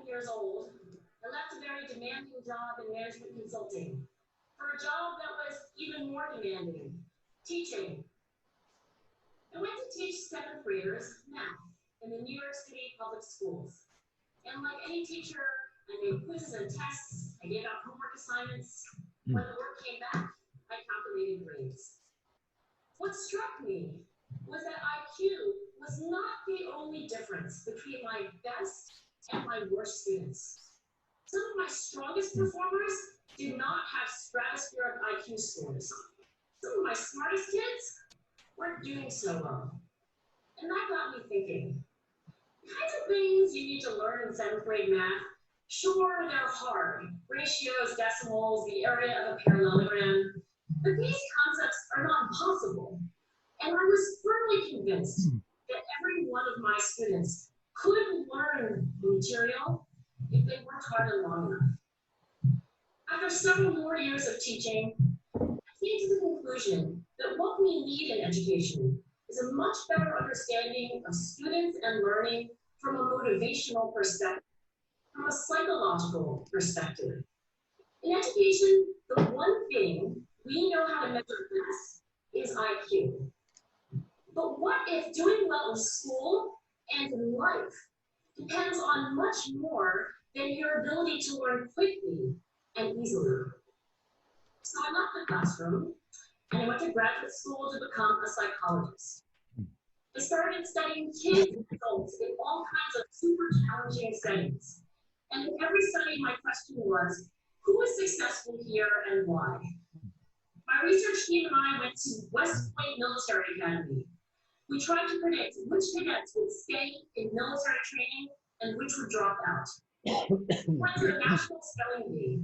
years old, I left a very demanding job in management consulting for a job that was even more demanding, teaching. I went to teach seventh graders math in the New York City public schools. And like any teacher, I made quizzes and tests, I gave out homework assignments. When the work came back, I calculated grades. What struck me was that IQ was not the only difference between my best and my worst students. Some of my strongest performers did not have stratospheric IQ scores. Some of my smartest kids weren't doing so well. And that got me thinking, the kinds of things you need to learn in seventh grade math, sure, they're hard. Ratios, decimals, the area of a parallelogram. But these concepts are not impossible. And I was firmly convinced that every one of my students could learn the material if they worked hard and long enough. After several more years of teaching, I came to the conclusion that what we need in education is a much better understanding of students and learning from a motivational perspective, from a psychological perspective. In education, the one thing we know how to measure best is IQ. But what if doing well in school and in life depends on much more than your ability to learn quickly and easily? So I left the classroom and I went to graduate school to become a psychologist. I started studying kids and adults in all kinds of super challenging settings. And in every study, my question was, who is successful here and why? My research team and I went to West Point Military Academy. We tried to predict which cadets would stay in military training and which would drop out. We went to the National Spelling Bee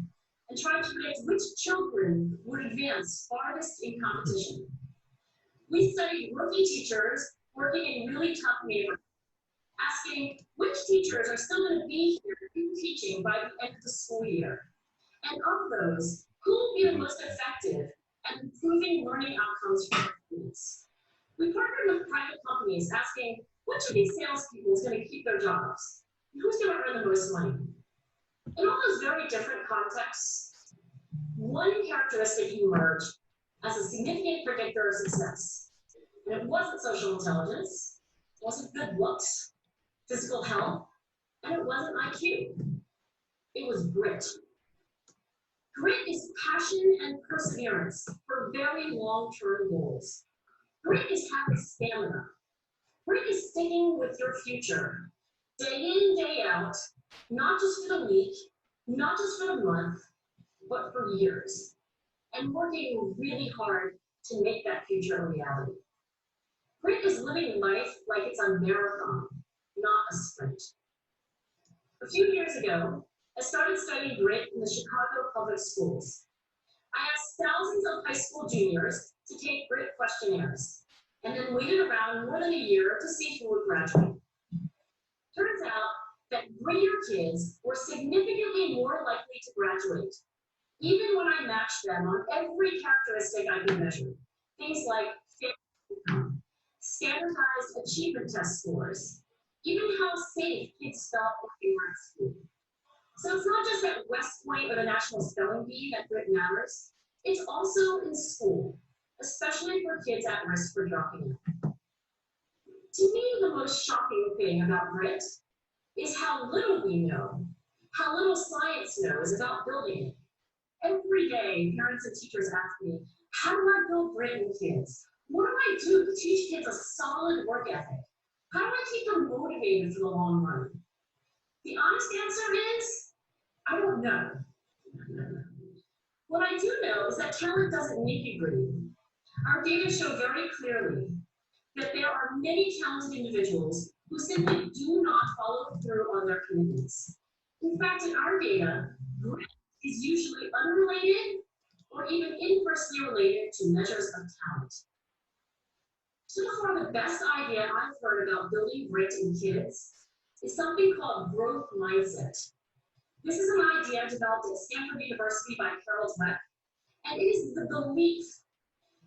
and tried to predict which children would advance farthest in competition. We studied rookie teachers working in really tough neighborhoods, asking which teachers are still going to be here in teaching by the end of the school year. And of those, who will be the most effective at improving learning outcomes for our students? We partnered with private companies asking which of these salespeople is going to keep their jobs and who's going to earn the most money. In all those very different contexts, one characteristic emerged as a significant predictor of success. And it wasn't social intelligence, it wasn't good looks, physical health, and it wasn't IQ. It was grit. Grit is passion and perseverance for very long-term goals. Grit is having stamina. Grit is sticking with your future, day in, day out, not just for the week, not just for the month, but for years, and working really hard to make that future a reality. Grit is living life like it's a marathon, not a sprint. A few years ago, I started studying grit in the Chicago public schools. I asked thousands of high school juniors to take grit questionnaires, and then waited around more than a year to see who would graduate. Turns out that grittier kids were significantly more likely to graduate, even when I matched them on every characteristic I could measure. Things like family income, standardized achievement test scores, even how safe kids felt when they were at school. So it's not just at West Point or the National Spelling Bee that grit matters, it's also in school, especially for kids at risk for dropping out. To me, the most shocking thing about grit is how little we know, how little science knows about building it. Every day, parents and teachers ask me, how do I build grit in kids? What do I do to teach kids a solid work ethic? How do I keep them motivated for the long run? The honest answer is, I don't know. What I do know is that talent doesn't make you great. Our data show very clearly that there are many talented individuals who simply do not follow through on their commitments. In fact, in our data, grit is usually unrelated or even inversely related to measures of talent. So far, the best idea I've heard about building grit in kids is something called growth mindset. This is an idea developed at Stanford University by Carol Dweck, and it is the belief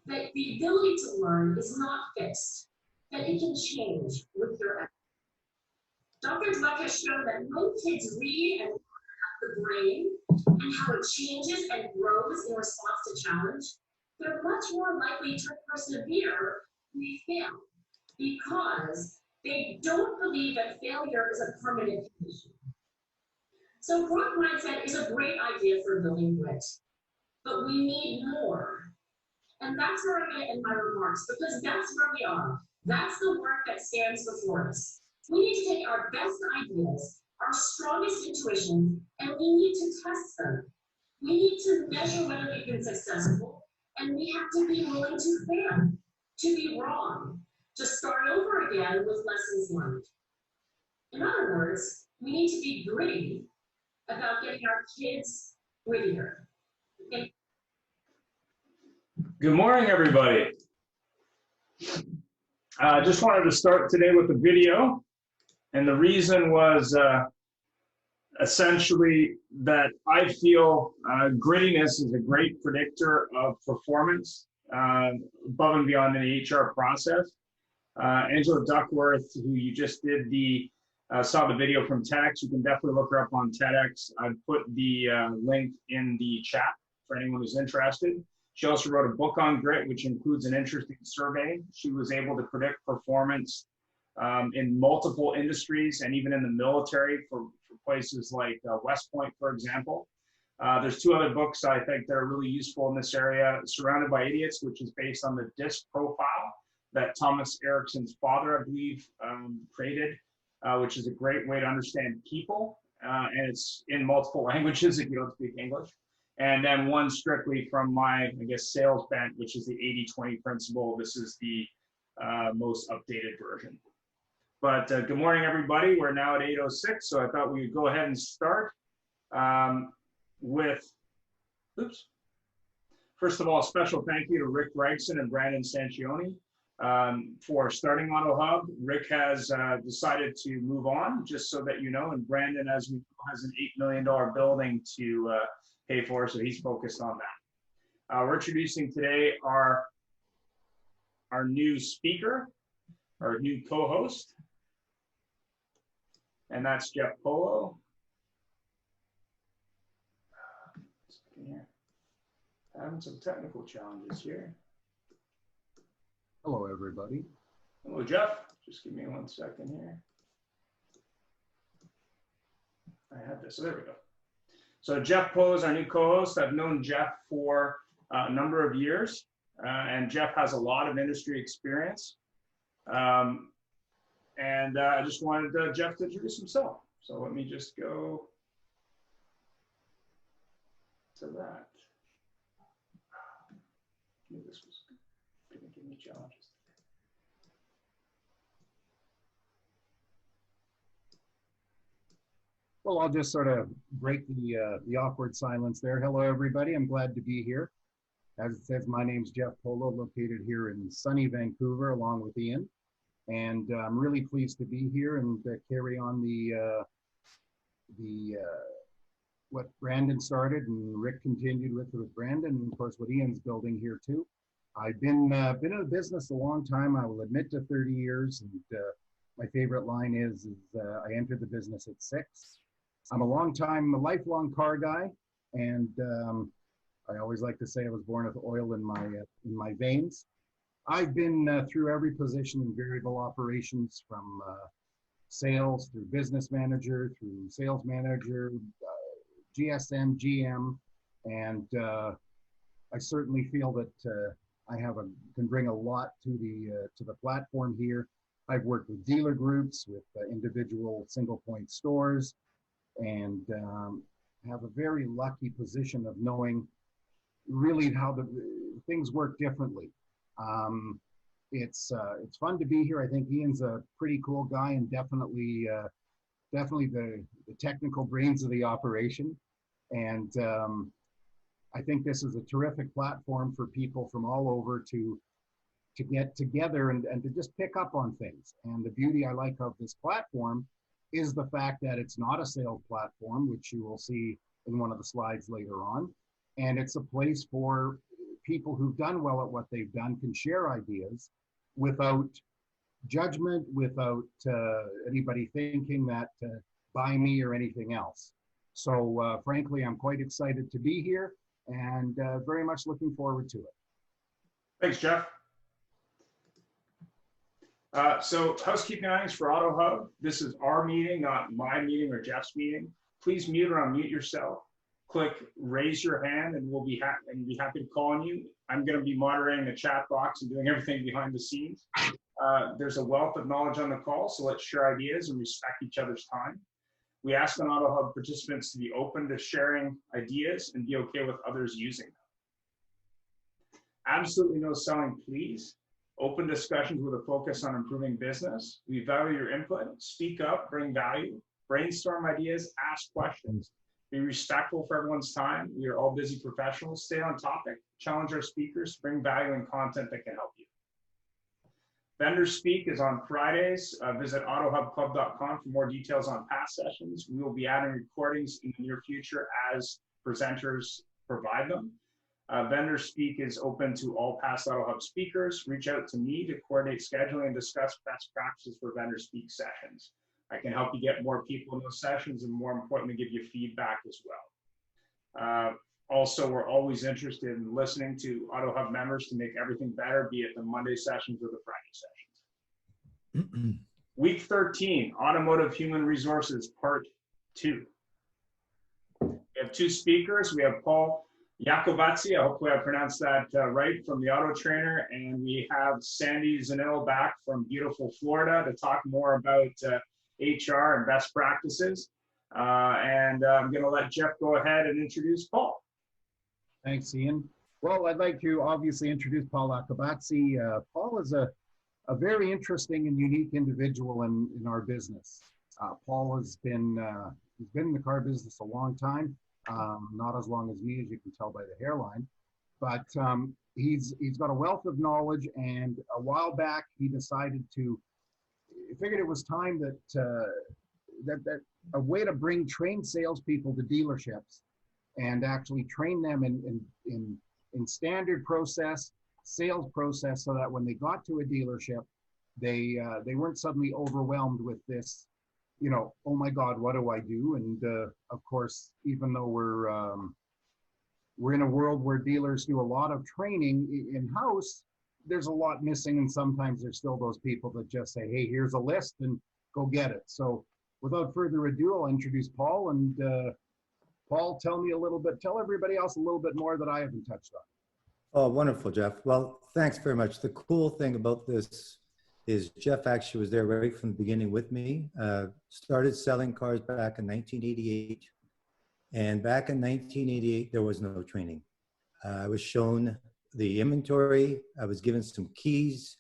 that the ability to learn is not fixed, that it can change with your effort. Dr. Dweck has shown that when kids read and the brain and how it changes and grows in response to challenge, they're much more likely to persevere when they fail because they don't believe that failure is a permanent condition. So growth mindset is a great idea for building grit, but we need more. And that's where I'm going to end my remarks because that's where we are. That's the work that stands before us. We need to take our best ideas, our strongest intuition, and we need to test them. We need to measure whether we've been successful, and we have to be willing to fail, to be wrong, to start over again with lessons learned. In other words, we need to be gritty about getting our kids grittier. Okay? Good morning, everybody. I just wanted to start today with a video, and the reason was essentially that I feel grittiness is a great predictor of performance above and beyond the HR process. Angela Duckworth, who you just did saw the video from TEDx, you can definitely look her up on TEDx. I've put the link in the chat for anyone who's interested. She also wrote a book on grit, which includes an interesting survey. She was able to predict performance in multiple industries and even in the military for places like West Point, for example. There's two other books I think that are really useful in this area. Surrounded by Idiots, which is based on the DISC profile that Thomas Erickson's father, I believe, created, which is a great way to understand people. And it's in multiple languages if you don't speak English. And then one strictly from my, I guess, sales bent, which is the 80-20 principle. This is the most updated version. But good morning, everybody. We're now at 8:06, so I thought we would go ahead and start with, oops. First of all, a special thank you to Rick Gregson and Brandon Sancioni for starting AutoHub. Rick has decided to move on, just so that you know, and Brandon, as we know, has an $8 million building to pay for, so he's focused on that. We're introducing today our new speaker, our new co-host, and that's Jeff Polo. Having some technical challenges here. Hello, everybody. Hello, Jeff. Just give me 1 second here. I have this. So there we go. So Jeff Polo is our new co-host. I've known Jeff for a number of years, and Jeff has a lot of industry experience. And I just wanted Jeff to introduce himself. So let me just go to that. This was going to give me challenges. Well, I'll just sort of break the awkward silence there. Hello, everybody. I'm glad to be here. As it says, my name's Jeff Polo, located here in sunny Vancouver, along with Ian. And I'm really pleased to be here and carry on what Brandon started and Rick continued with Brandon, and of course what Ian's building here too. I've been in the business a long time. I will admit to 30 years, and my favorite line is I entered the business at 6. I'm a lifelong car guy, and I always like to say I was born with oil in my veins. I've been through every position in variable operations, from sales through business manager, through sales manager, GSM, GM, and I certainly feel that I can bring a lot to the platform here. I've worked with dealer groups, with individual single point stores, and have a very lucky position of knowing really how the things work differently. It's fun to be here. I think Ian's a pretty cool guy, and definitely the technical brains of the operation. And I think this is a terrific platform for people from all over to get together and to just pick up on things. And the beauty I like of this platform is the fact that it's not a sales platform, which you will see in one of the slides later on. And it's a place for people who've done well at what they've done can share ideas without judgment, without anybody thinking that buy me or anything else. So frankly, I'm quite excited to be here and very much looking forward to it. Thanks, Jeff. So housekeeping items for AutoHub. This is our meeting, not my meeting or Jeff's meeting. Please mute or unmute yourself. Click raise your hand and we'll be happy to call on you. I'm going to be moderating the chat box and doing everything behind the scenes. There's a wealth of knowledge on the call, so let's share ideas and respect each other's time. We ask on AutoHub participants to be open to sharing ideas and be okay with others using them. Absolutely no selling, please. Open discussions with a focus on improving business. We value your input. Speak up, bring value, brainstorm ideas, ask questions. Be respectful for everyone's time. We are all busy professionals. Stay on topic. Challenge our speakers. Bring value and content that can help you. Vendor Speak is on Fridays. Visit AutoHubClub.com for more details on past sessions. We will be adding recordings in the near future as presenters provide them. Vendor Speak is open to all past AutoHub speakers. Reach out to me to coordinate scheduling and discuss best practices for Vendor Speak sessions. I can help you get more people in those sessions and more importantly, give you feedback as well. Also, we're always interested in listening to AutoHub members to make everything better, be it the Monday sessions or the Friday sessions. Week 13, Automotive Human Resources, Part 2. We have two speakers. We have Paul Iacovazzi, hopefully I pronounced that right, from the Auto Trainer, and we have Sandy Zanil back from beautiful Florida to talk more about HR and best practices. And I'm going to let Jeff go ahead and introduce Paul. Thanks, Ian. Well, I'd like to obviously introduce Paul Iacovazzi. Paul is a very interesting and unique individual in our business. Paul has been he's been in the car business a long time, not as long as me, as you can tell by the hairline, but he's got a wealth of knowledge. And a while back, he decided to figured it was time that a way to bring trained salespeople to dealerships and actually train them in standard process, sales process, so that when they got to a dealership, they weren't suddenly overwhelmed with this, you know, oh my God, what do I do? And of course, even though we're in a world where dealers do a lot of training in-house, there's a lot missing, and sometimes there's still those people that just say, hey, here's a list and go get it. So without further ado, I'll introduce Paul, and Paul, tell everybody else a little bit more that I haven't touched on. Oh, wonderful, Jeff. Well, thanks very much. The cool thing about this is Jeff actually was there right from the beginning with me. Started selling cars back in 1988. And back in 1988, there was no training. I was shown the inventory. I was given some keys.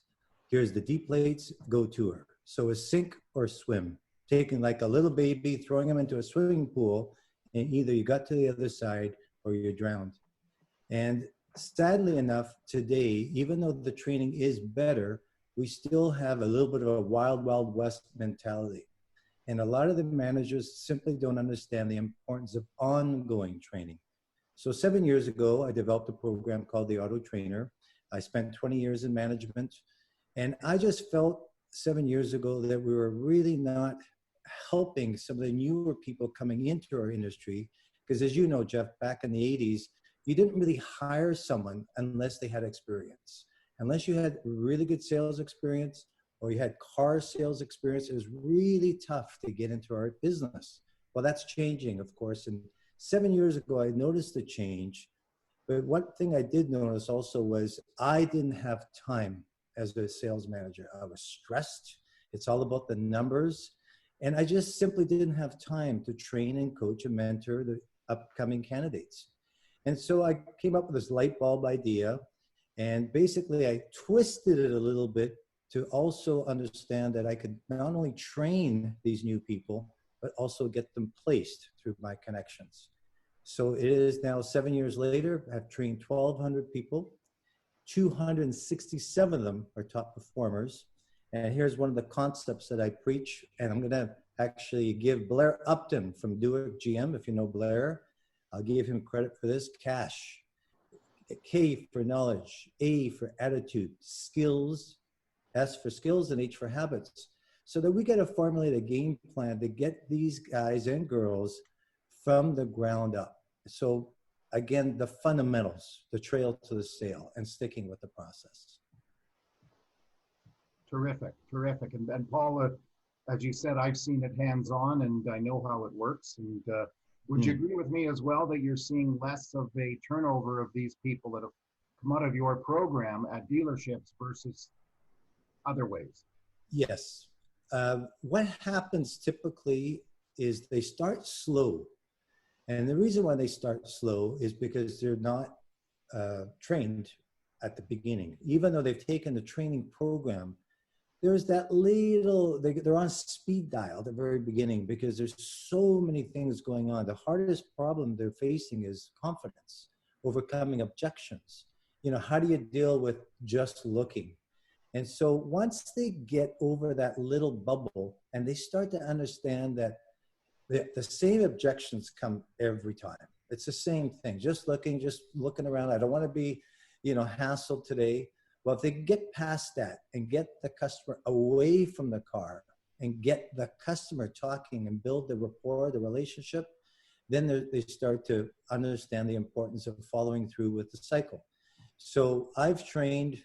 Here's the D plates, go tour. So a sink or swim, taking like a little baby, throwing him into a swimming pool, and either you got to the other side or you're drowned. And sadly enough, today, even though the training is better, we still have a little bit of a wild, wild west mentality. And a lot of the managers simply don't understand the importance of ongoing training. So 7 years ago, I developed a program called the Auto Trainer. I spent 20 years in management. And I just felt 7 years ago that we were really not helping some of the newer people coming into our industry. Because as you know, Jeff, back in the 80s, you didn't really hire someone unless they had experience. Unless you had really good sales experience or you had car sales experience, it was really tough to get into our business. Well, that's changing, of course. And 7 years ago, I noticed a change. But one thing I did notice also was I didn't have time as a sales manager. I was stressed. It's all about the numbers. And I just simply didn't have time to train and coach and mentor the upcoming candidates. And so I came up with this light bulb idea. And basically, I twisted it a little bit to also understand that I could not only train these new people, but also get them placed through my connections. So it is now 7 years later. I've trained 1,200 people. 267 of them are top performers. And here's one of the concepts that I preach. And I'm going to actually give Blair Upton from Buick GM, if you know Blair, I'll give him credit for this. Cash. K for knowledge, A for attitude, skills, S for skills, and H for habits. So that we got to formulate a game plan to get these guys and girls from the ground up. So again, the fundamentals, the trail to the sale, and sticking with the process. Terrific, terrific. And Paul, as you said, I've seen it hands-on and I know how it works. And would you agree with me as well that you're seeing less of a turnover of these people that have come out of your program at dealerships versus other ways? Yes. What happens typically is they start slow. And the reason why they start slow is because they're not trained at the beginning. Even though they've taken the training program, there's that little, they're on speed dial at the very beginning because there's so many things going on. The hardest problem they're facing is confidence, overcoming objections. You know, how do you deal with just looking? And so once they get over that little bubble and they start to understand that the same objections come every time. It's the same thing, just looking around. I don't want to be, you know, hassled today. Well, if they get past that and get the customer away from the car and get the customer talking and build the rapport, the relationship, then they start to understand the importance of following through with the cycle. So I've trained,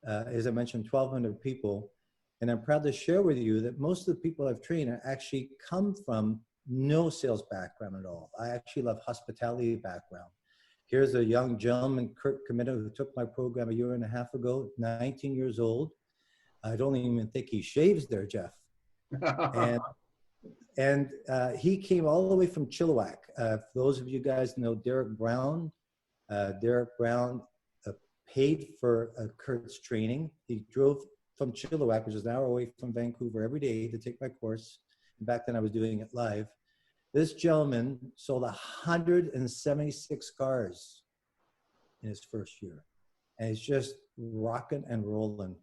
as I mentioned, 1,200 people, and I'm proud to share with you that most of the people I've trained actually come from no sales background at all. I actually love hospitality background. Here's a young gentleman, Kurt Committo, who took my program 1.5 years ago, 19 years old. I don't even think he shaves there, Jeff. And he came all the way from Chilliwack. For those of you guys know Derek Brown, paid for Kurt's training. He drove from Chilliwack, which is an hour away from Vancouver, every day to take my course. Back then I was doing it live. This gentleman sold 176 cars in his first year. And he's just rocking and rolling.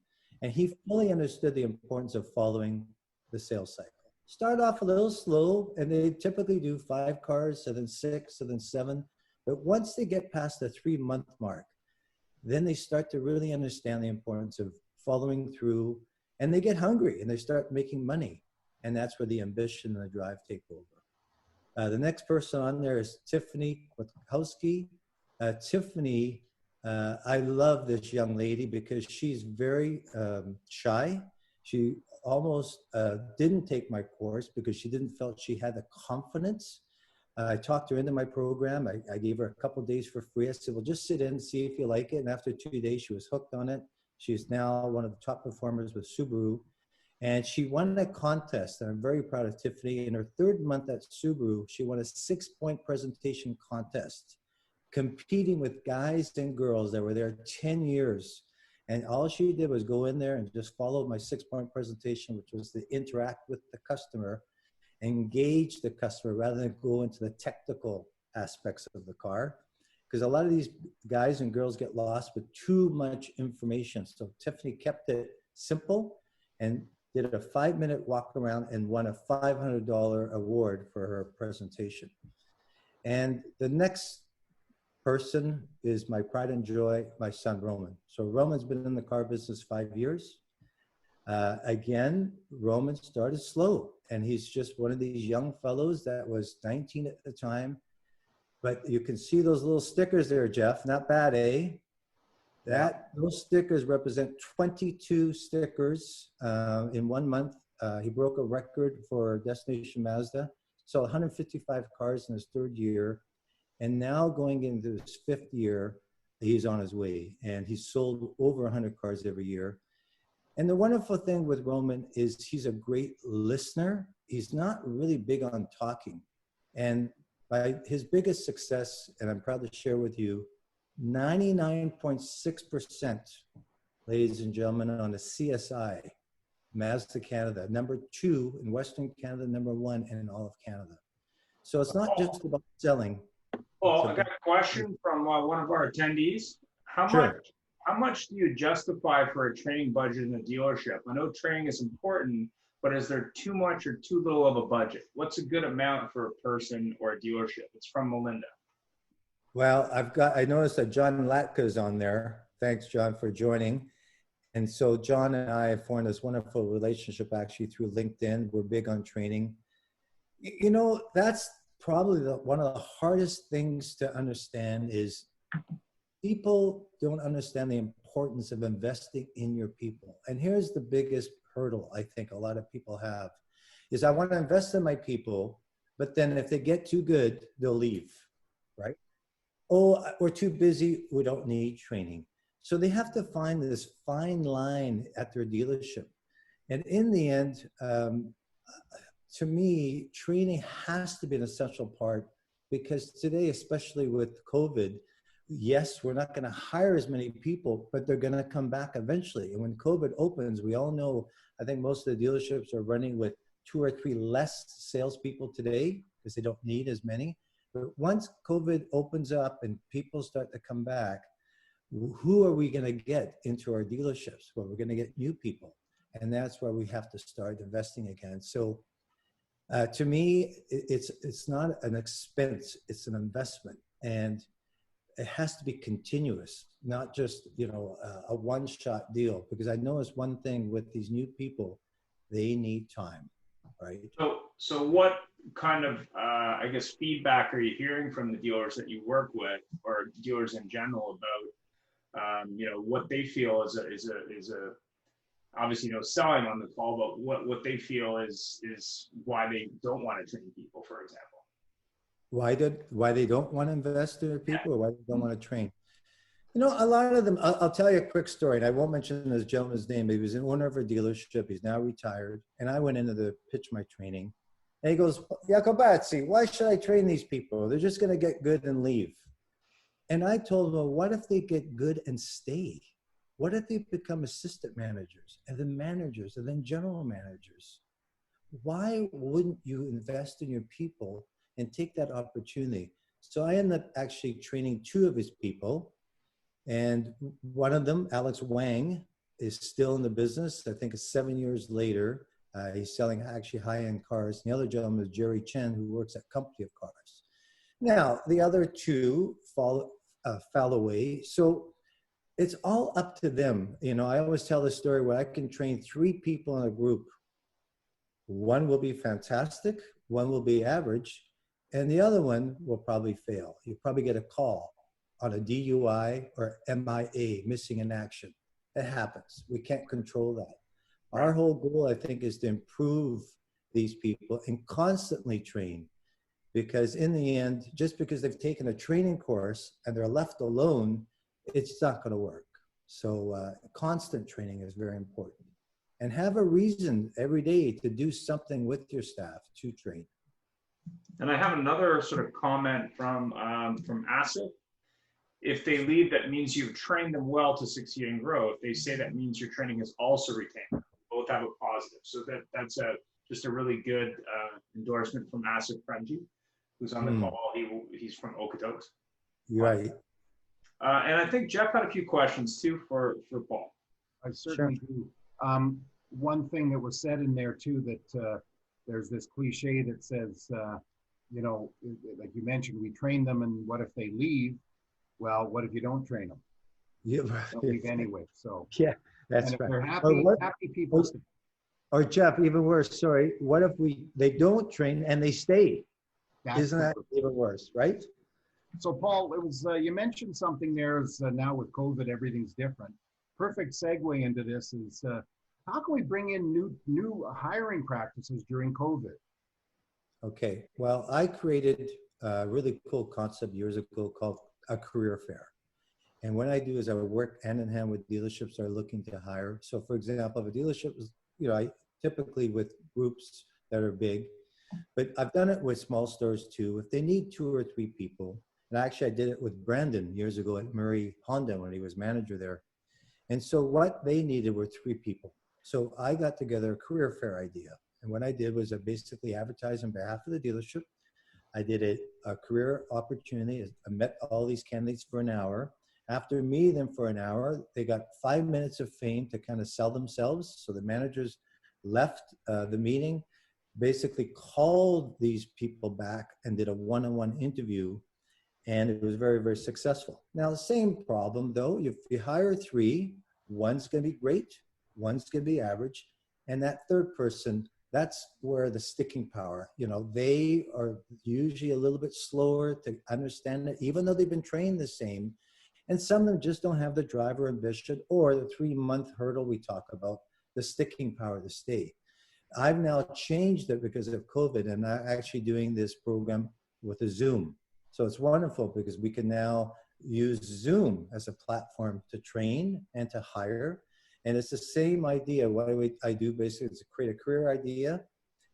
And he fully understood the importance of following the sales cycle. Start off a little slow, and they typically do 5 cars, and then 6, and then 7. But once they get past the 3-month mark, then they start to really understand the importance of following through, and they get hungry and they start making money. And that's where the ambition and the drive take over. The next person on there is Tiffany Kwiatkowski. Tiffany, I love this young lady because she's very shy. She almost didn't take my course because she didn't feel she had the confidence. I talked her into my program. I gave her a couple of days for free. I said, well, just sit in and see if you like it. And after 2 days, she was hooked on it. She's now one of the top performers with Subaru. And she won a contest, and I'm very proud of Tiffany. In her 3rd month at Subaru, she won a 6-point presentation contest, competing with guys and girls that were there 10 years. And all she did was go in there and just follow my 6-point presentation, which was to interact with the customer, engage the customer rather than go into the technical aspects of the car. Because a lot of these guys and girls get lost with too much information. So Tiffany kept it simple and did a 5-minute walk around and won a $500 award for her presentation. And the next person is my pride and joy, my son, Roman. So Roman's been in the car business 5 years. Again, Roman started slow, and he's just one of these young fellows that was 19 at the time. But you can see those little stickers there, Jeff. Not bad, eh? Those stickers represent 22 stickers in 1 month. He broke a record for Destination Mazda. So 155 cars in his 3rd year. And now going into his 5th year, he's on his way. And he's sold over 100 cars every year. And the wonderful thing with Roman is he's a great listener. He's not really big on talking. And by his biggest success, and I'm proud to share with you, 99.6%, ladies and gentlemen, on the CSI, Mazda Canada, #2 in Western Canada, #1 in all of Canada. So it's not just about selling. Well, I got a question from one of our attendees. How much do you justify for a training budget in a dealership? I know training is important, but is there too much or too little of a budget? What's a good amount for a person or a dealership? It's from Melinda. Well, I noticed that John Latka is on there. Thanks, John, for joining. And so John and I have formed this wonderful relationship actually through LinkedIn. We're big on training. You know, that's probably one of the hardest things to understand is people don't understand the importance of investing in your people. And here's the biggest hurdle I think a lot of people have is I want to invest in my people, but then if they get too good, they'll leave, right? Oh, we're too busy, we don't need training. So they have to find this fine line at their dealership. And in the end, to me, training has to be an essential part because today, especially with COVID, yes, we're not going to hire as many people, but they're going to come back eventually. And when COVID opens, we all know, I think most of the dealerships are running with 2 or 3 less salespeople today because they don't need as many. But once COVID opens up and people start to come back, who are we going to get into our dealerships? Well, we're going to get new people. And that's where we have to start investing again. So to me, it's not an expense, it's an investment. And it has to be continuous, not just, you know, a one-shot deal. Because I noticed one thing with these new people, they need time, right? So what kind of, I guess, feedback are you hearing from the dealers that you work with, or dealers in general, about, you know, what they feel is a obviously, you know, selling on the call, but what they feel is why they don't want to train people, for example. Why they don't want to invest in their people, or why they don't want to train? You know, a lot of them, I'll tell you a quick story, and I won't mention this gentleman's name, but he was an owner of a dealership. He's now retired. And I went into the pitch my training. And he goes, Jacobazzi, why should I train these people? They're just going to get good and leave. And I told him, well, what if they get good and stay? What if they become assistant managers and then managers and then general managers? Why wouldn't you invest in your people and take that opportunity? So I ended up actually training 2 of his people. And one of them, Alex Wang, is still in the business. I think it's 7 years later. He's selling actually high-end cars. And the other gentleman is Jerry Chen, who works at Company of Cars. Now, the other 2 fell away. So it's all up to them. You know, I always tell this story where I can train 3 people in a group. One will be fantastic, one will be average, and the other one will probably fail. You'll probably get a call on a DUI or MIA, missing in action. It happens. We can't control that. Our whole goal, I think, is to improve these people and constantly train. Because in the end, just because they've taken a training course and they're left alone, it's not going to work. So constant training is very important. And have a reason every day to do something with your staff to train. And I have another sort of comment from Asif. If they leave, that means you've trained them well to succeed and grow. If they say that means your training has also retained them. Both have a positive. So that's just a really good endorsement from Asif Frenji, who's on the call. He's from Okotoks. Right. And I think Jeff had a few questions too for Paul. I certainly do. One thing that was said in there too, that there's this cliche that says, you know, like you mentioned, we train them, and what if they leave? Well, what if you don't train them? Yeah, They'll leave anyway. So yeah, that's and if right. they're happy, happy people. Or Jeff, even worse. Sorry, what if they don't train and they stay? Isn't that even worse, right? So Paul, it was you mentioned something there. Is now with COVID, everything's different. Perfect segue into this is how can we bring in new hiring practices during COVID? Okay, well, I created a really cool concept years ago called a career fair. And what I do is I work hand in hand with dealerships that are looking to hire. So for example, if a dealership is, you know, I typically with groups that are big, but I've done it with small stores too. If they need 2 or 3 people, and actually I did it with Brandon years ago at Murray Honda when he was manager there. And so what they needed were 3 people. So I got together a career fair idea. And what I did was I basically advertised on behalf of the dealership. I did a career opportunity. I met all these candidates for an hour. After meeting them for an hour, they got 5 minutes of fame to kind of sell themselves. So the managers left the meeting, basically called these people back and did a one-on-one interview. And it was very, very successful. Now, the same problem though, if you hire 3, One's going to be great, one's going to be average, and that third person, that's where the sticking power, they are usually a little bit slower to understand it, even though they've been trained the same. And some of them just don't have the drive or ambition, or the 3-month hurdle we talk about, the sticking power to stay. I've now changed it because of COVID, and I'm actually doing this program with a Zoom. So it's wonderful because we can now use Zoom as a platform to train and to hire. And it's the same idea. What I do basically is create a career idea,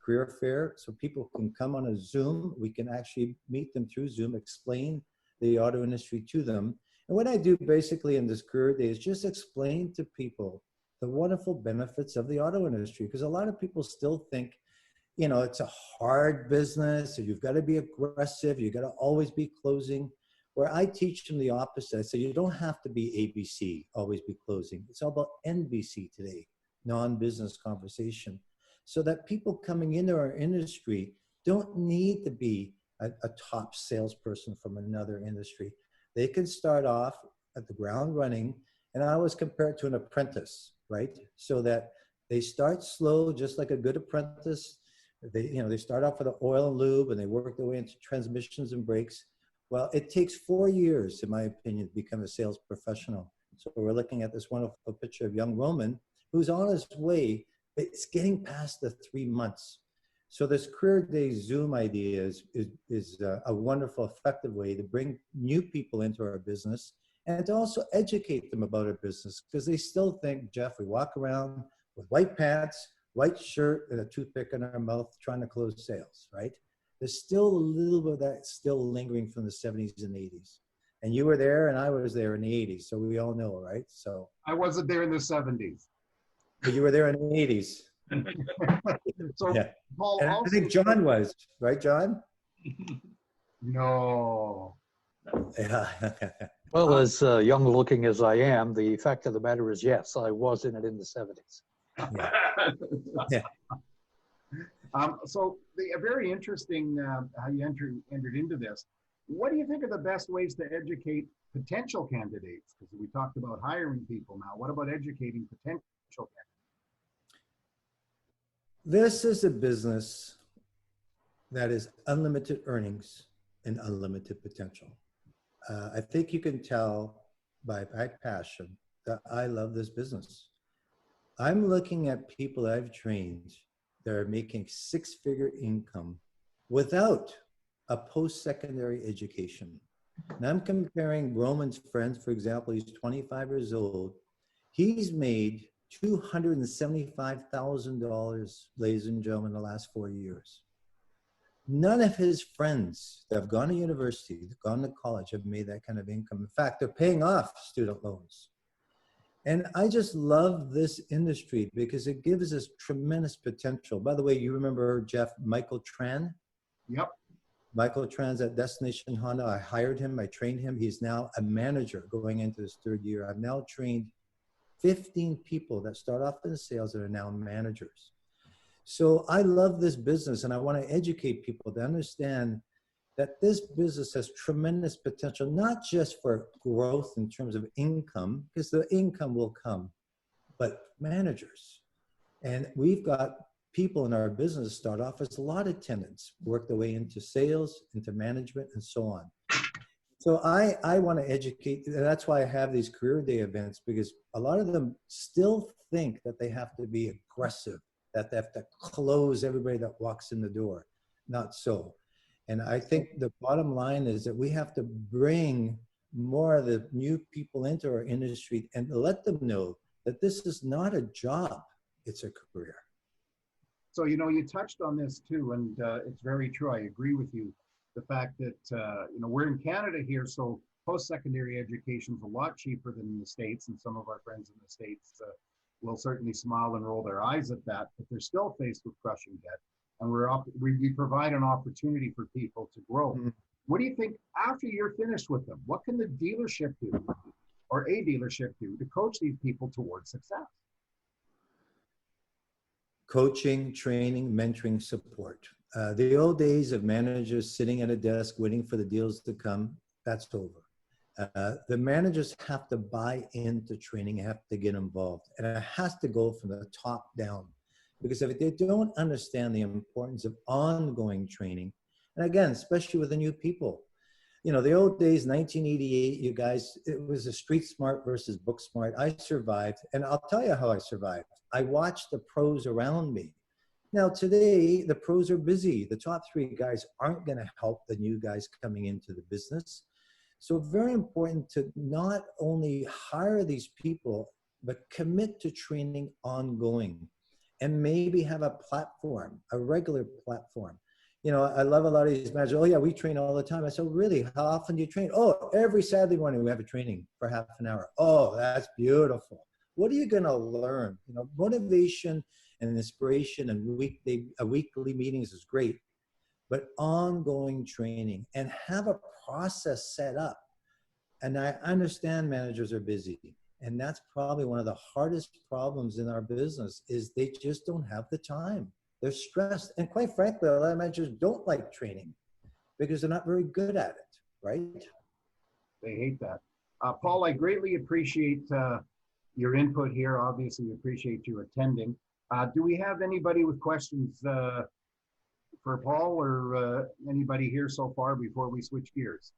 career fair, so people can come on a Zoom. We can actually meet them through Zoom, explain the auto industry to them. And what I do basically in this career day is just explain to people the wonderful benefits of the auto industry, because a lot of people still think, it's a hard business, you've got to be aggressive, you've got to always be closing. Where I teach them the opposite. I say, you don't have to be ABC, always be closing. It's all about NBC today, non-business conversation. So that people coming into our industry don't need to be a top salesperson from another industry. They can start off at the ground running, and I always compare it to an apprentice, right? So that they start slow, just like a good apprentice. They start off with the oil and lube, and they work their way into transmissions and brakes. Well, it takes 4 years, in my opinion, to become a sales professional. So we're looking at this wonderful picture of young Roman who's on his way. It's getting past the 3 months. So this career day Zoom idea is a wonderful, effective way to bring new people into our business and to also educate them about our business, because they still think, Jeff, we walk around with white pants, white shirt, and a toothpick in our mouth trying to close sales, right? There's still a little bit of that still lingering from the 70s and 80s. And you were there and I was there in the 80s. So we all know, right? So I wasn't there in the 70s. But you were there in the 80s. So Yeah. Paul, And also, I think John was, right, John? no. Yeah. Well, as young looking as I am, the fact of the matter is, yes, I was in it in the 70s. Yeah. Yeah. So very interesting how you entered into this. What do you think are the best ways to educate potential candidates? Because we talked about hiring people now. What about educating potential candidates? This is a business that is unlimited earnings and unlimited potential. I think you can tell by my passion that I love this business. I'm looking at people that I've trained that are making 6-figure income without a post-secondary education. And I'm comparing Roman's friends, for example, he's 25 years old. He's made $275,000, ladies and gentlemen, in the last 4 years. None of his friends that have gone to university, gone to college, have made that kind of income. In fact, they're paying off student loans. And I just love this industry because it gives us tremendous potential. By the way, you remember, Jeff, Michael Tran? Yep. Michael Tran's at Destination Honda. I hired him, I trained him. He's now a manager going into his 3rd year. I've now trained 15 people that start off in sales that are now managers. So I love this business, and I want to educate people to understand that this business has tremendous potential, not just for growth in terms of income, because the income will come, but managers. And we've got people in our business start off as lot attendants, work their way into sales, into management, and so on. So I want to educate, and that's why I have these career day events, because a lot of them still think that they have to be aggressive, that they have to close everybody that walks in the door. Not so. And I think the bottom line is that we have to bring more of the new people into our industry and let them know that this is not a job, it's a career. So, you touched on this too, and it's very true. I agree with you. The fact that, we're in Canada here, so post-secondary education is a lot cheaper than in the States, and some of our friends in the States will certainly smile and roll their eyes at that, but they're still faced with crushing debt. And we provide an opportunity for people to grow. Mm-hmm. What do you think after you're finished with them? What can the dealership do, or a dealership do, to coach these people towards success? Coaching, training, mentoring, support. The old days of managers sitting at a desk waiting for the deals to come, that's over. The managers have to buy into training, have to get involved, and it has to go from the top down. Because if they don't understand the importance of ongoing training, and again, especially with the new people, you know, the old days, 1988, you guys, it was a street smart versus book smart. I survived, and I'll tell you how I survived. I watched the pros around me. Now today, the pros are busy. The top three guys aren't going to help the new guys coming into the business. So very important to not only hire these people, but commit to training ongoing and maybe have a platform, a regular platform. You know, I love a lot of these managers. Oh yeah, we train all the time. I said, really? How often do you train? Oh, every Saturday morning we have a training for half an hour. Oh, that's beautiful. What are you going to learn? You know, motivation and inspiration and weekly meetings is great, but ongoing training and have a process set up. And I understand managers are busy, and that's probably one of the hardest problems in our business is they just don't have the time. They're stressed. And quite frankly, a lot of managers don't like training because they're not very good at it, right? They hate that. Paul, I greatly appreciate your input here. Obviously, we appreciate you attending. Do we have anybody with questions for Paul or anybody here so far before we switch gears?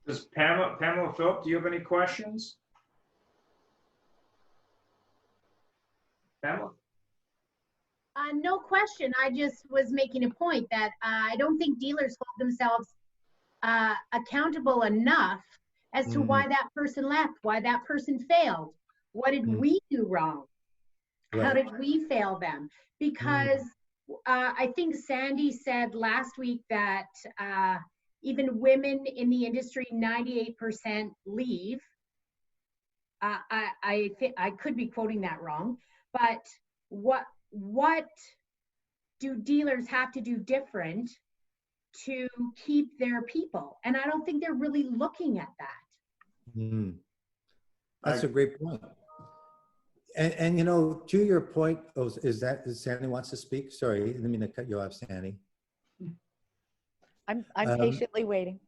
Does Pamela Phillip, do you have any questions? Pamela? No question. I just was making a point that I don't think dealers hold themselves accountable enough as to why that person left, why that person failed. What did we do wrong? Right. How did we fail them? Because I think Sandy said last week that even women in the industry, 98% leave. I think I could be quoting that wrong, but what do dealers have to do different to keep their people? And I don't think they're really looking at that. That's a great point. And you know, to your point, is Sandy wants to speak? Sorry, I didn't mean to cut you off, Sandy. I'm patiently waiting.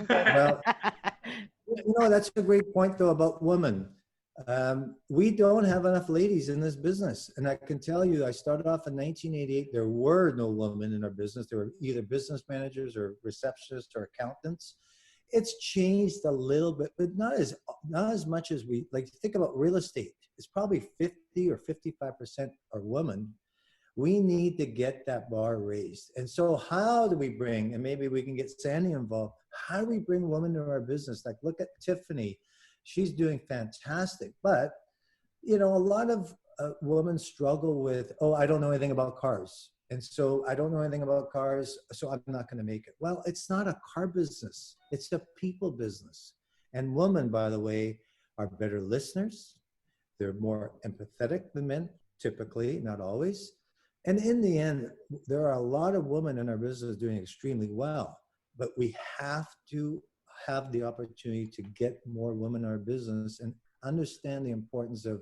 Well, you know, that's a great point though about women. We don't have enough ladies in this business. And I can tell you, I started off in 1988. There were no women in our business. There were either business managers or receptionists or accountants. It's changed a little bit, but not as much as we like. Think about real estate. It's probably 50 or 55% are women. We need to get that bar raised. And so how do we bring, and maybe we can get Sandy involved, how do we bring women to our business? Like look at Tiffany. She's doing fantastic, but you know, a lot of women struggle with, oh, I don't know anything about cars. And so I don't know anything about cars, so I'm not going to make it. Well, it's not a car business. It's a people business. And women, by the way, are better listeners. They're more empathetic than men, typically, not always. And in the end, there are a lot of women in our business doing extremely well, but we have to have the opportunity to get more women in our business and understand the importance of,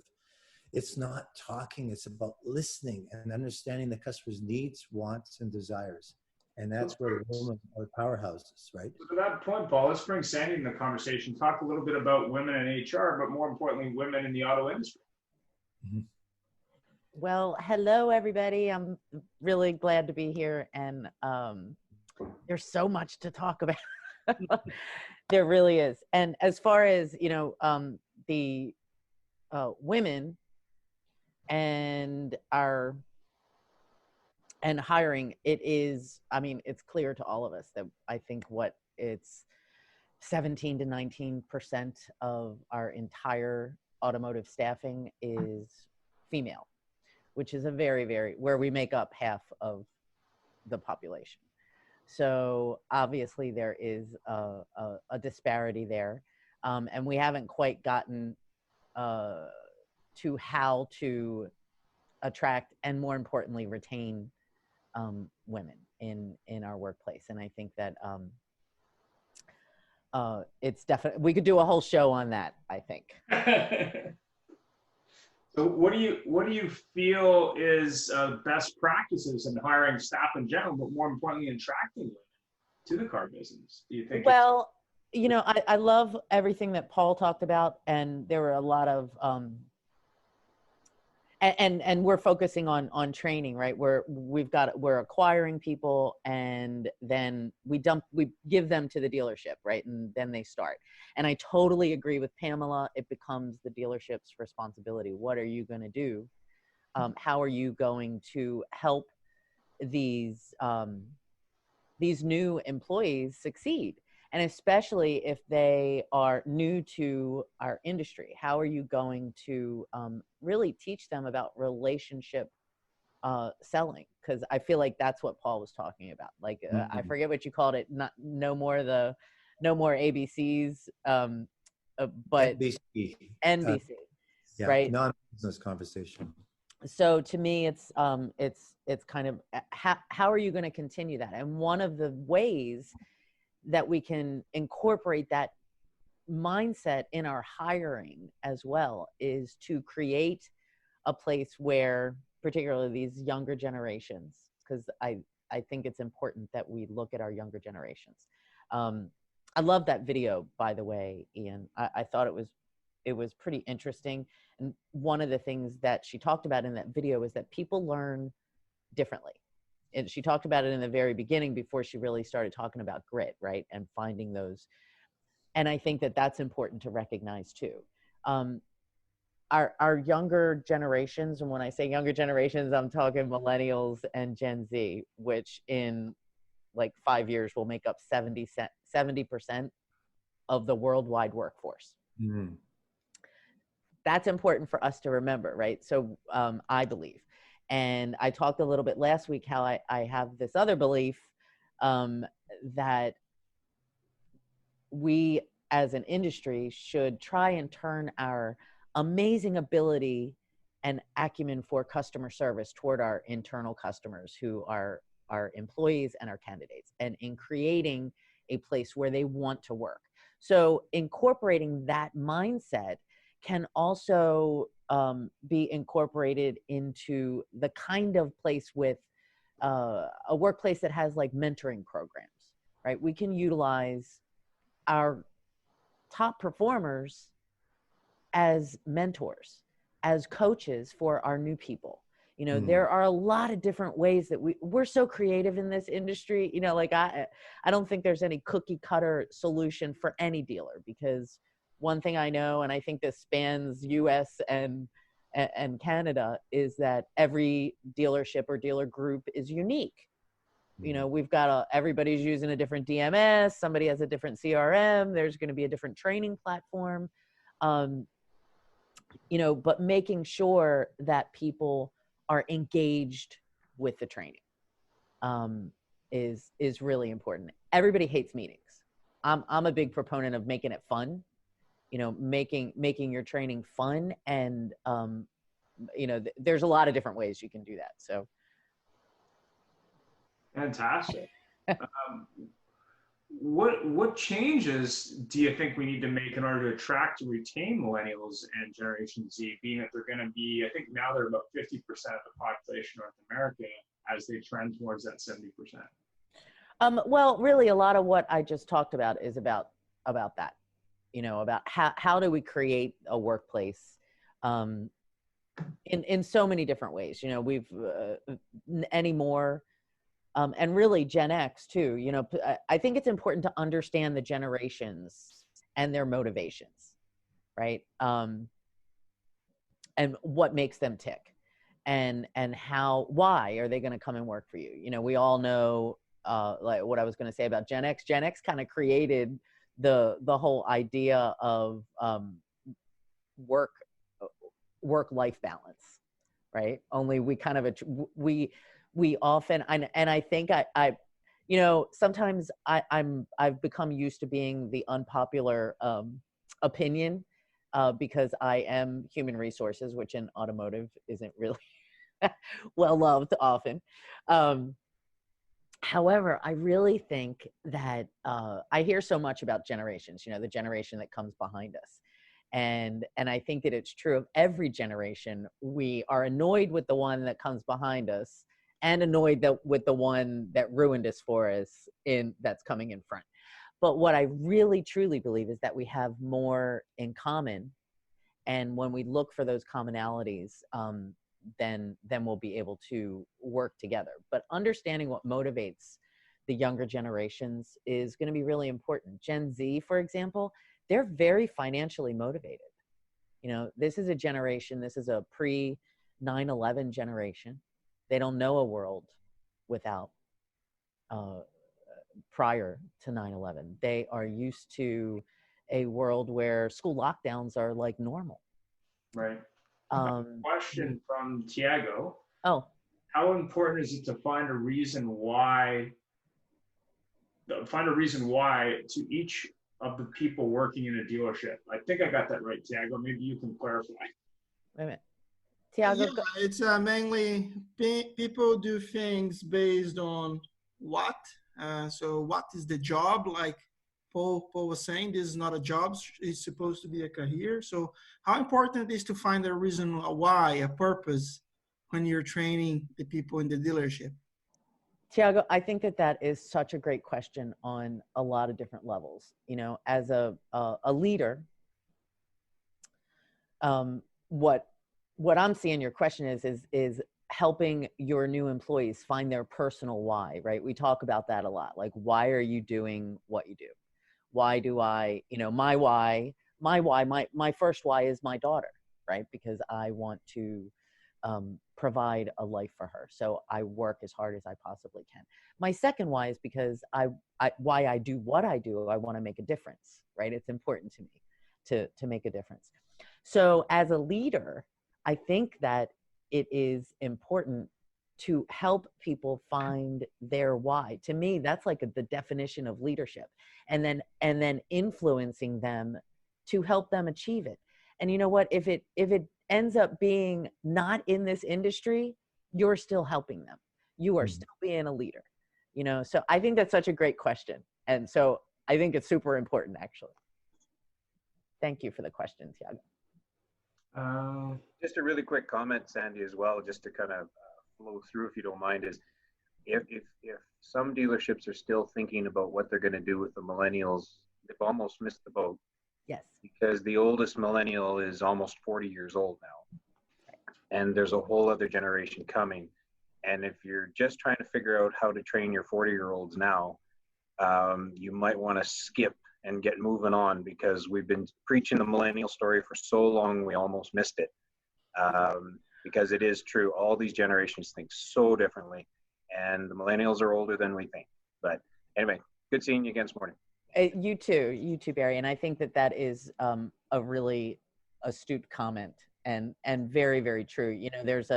it's not talking, it's about listening and understanding the customer's needs, wants, and desires. And that's where the women are powerhouses, right? To that point, Paul, let's bring Sandy in the conversation. Talk a little bit about women in HR, but more importantly, women in the auto industry. Well, hello, everybody. I'm really glad to be here. And there's so much to talk about. There really is. And as far as, you know, the women and hiring, it is, I mean, it's clear to all of us that I think it's 17 to 19% of our entire automotive staffing is female, which is a very, very, where we make up half of the population. So obviously there is a disparity there. And we haven't quite gotten to how to attract and more importantly, retain women in our workplace. And I think that it's definitely, we could do a whole show on that, I think. So what do you feel is best practices in hiring staff in general, but more importantly, attracting women to the car business? Do you think? Well, you know, I love everything that Paul talked about, and there were a lot of and we're focusing on training, right? We're acquiring people, and then we give them to the dealership, right? And then they start. And I totally agree with Pamela. It becomes the dealership's responsibility. What are you going to do? How are you going to help these new employees succeed? And especially if they are new to our industry, how are you going to really teach them about relationship selling? Because I feel like that's what Paul was talking about. Like, I forget what you called it. No more ABCs, but NBC. NBC, Yeah, right? non-business conversation. So to me, it's kind of how are you going to continue that? And one of the ways that we can incorporate that mindset in our hiring as well is to create a place where, particularly these younger generations, because I think it's important that we look at our younger generations. I love that video, by the way, Ian. I thought it was pretty interesting. And one of the things that she talked about in that video is that people learn differently. And she talked about it in the very beginning before she really started talking about grit, right? And finding those. And I think that that's important to recognize too. Our younger generations, and when I say younger generations, I'm talking millennials and Gen Z, which in like 5 years will make up 70% of the worldwide workforce. Mm-hmm. That's important for us to remember, right? So I believe. And I talked a little bit last week how I have this other belief that we as an industry should try and turn our amazing ability and acumen for customer service toward our internal customers, who are our employees and our candidates, and in creating a place where they want to work. So incorporating that mindset can also be incorporated into the kind of place with a workplace that has like mentoring programs, right? We can utilize our top performers as mentors, as coaches for our new people. You know, there are a lot of different ways that we're so creative in this industry. You know, like I don't think there's any cookie cutter solution for any dealer, because one thing I know, and I think this spans US and Canada, is that every dealership or dealer group is unique. You know, we've got everybody's using a different DMS. Somebody has a different CRM. There's going to be a different training platform. You know, but making sure that people are engaged with the training is really important. Everybody hates meetings. I'm a big proponent of making it fun. You know, making your training fun, and you know, there's a lot of different ways you can do that. So fantastic. What changes do you think we need to make in order to attract and retain millennials and Generation Z, being that they're going to be, I think now they're about 50% of the population of North America, as they trend towards that 70%? Well, really, a lot of what I just talked about is about that. You know, about how do we create a workplace in so many different ways. You know, we've anymore. And really Gen X too. You know, I think it's important to understand the generations and their motivations, right? And what makes them tick, and why are they going to come and work for you? You know, we all know like what I was going to say about Gen X. Gen X kind of created the whole idea of work-life balance, right? Only we kind of we often, and I think I you know, sometimes I've become used to being the unpopular opinion because I am human resources, which in automotive isn't really well loved often. However, I really think that I hear so much about generations, you know, the generation that comes behind us. And I think that it's true of every generation. We are annoyed with the one that comes behind us, and annoyed with the one that ruined us for us that's coming in front. But what I really truly believe is that we have more in common, and when we look for those commonalities, then we'll be able to work together. But understanding what motivates the younger generations is going to be really important. Gen Z, for example, they're very financially motivated. You know, this is a generation, this is a pre 9/11 generation. They don't know a world without prior to 9/11. They are used to a world where school lockdowns are like normal. Right. Question from Tiago. Oh, How important is it to find a reason why to each of the people working in a dealership? I think I got that right, Tiago. Maybe you can clarify. wait a minute. Tiago, Yeah, it's mainly people do things based on what. So what is the job? Like Paul was saying, this is not a job. It's supposed to be a career. So how important it is to find a reason why, a purpose, when you're training the people in the dealership? Tiago, I think that is such a great question on a lot of different levels. You know, as a leader, what I'm seeing your question is helping your new employees find their personal why, right? We talk about that a lot. Like, why are you doing what you do? Why do I, you know, my first why is my daughter, right? Because I want to provide a life for her. So I work as hard as I possibly can. My second why is because why I do what I do, I want to make a difference, right? It's important to me to make a difference. So as a leader, I think that it is important to help people find their why. To me, that's like the definition of leadership, and then influencing them to help them achieve it. And you know what, if it ends up being not in this industry, you're still helping them. You are still being a leader, you know? So I think that's such a great question. And so I think it's super important, actually. Thank you for the question, Tiago. Just a really quick comment, Sandy, as well, just to kind of flow through, if you don't mind, is if some dealerships are still thinking about what they're going to do with the millennials, they've almost missed the boat. Yes. Because the oldest millennial is almost 40 years old now. And there's a whole other generation coming. And if you're just trying to figure out how to train your 40-year-olds now, you might want to skip and get moving on, because we've been preaching the millennial story for so long, we almost missed it. Because it is true, all these generations think so differently, and the millennials are older than we think. But anyway, good seeing you again this morning. You too, Barry. And I think that is a really astute comment and very, very true. You know, there's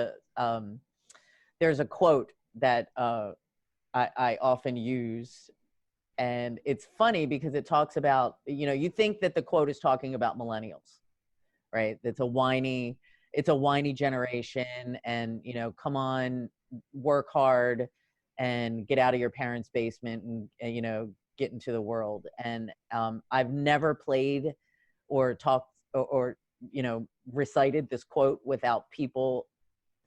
a quote that I often use, and it's funny because it talks about, you know, you think that the quote is talking about millennials, right? It's a whiny generation, and, you know, come on, work hard and get out of your parents' basement and you know, get into the world. And I've never played or talked or you know, recited this quote without people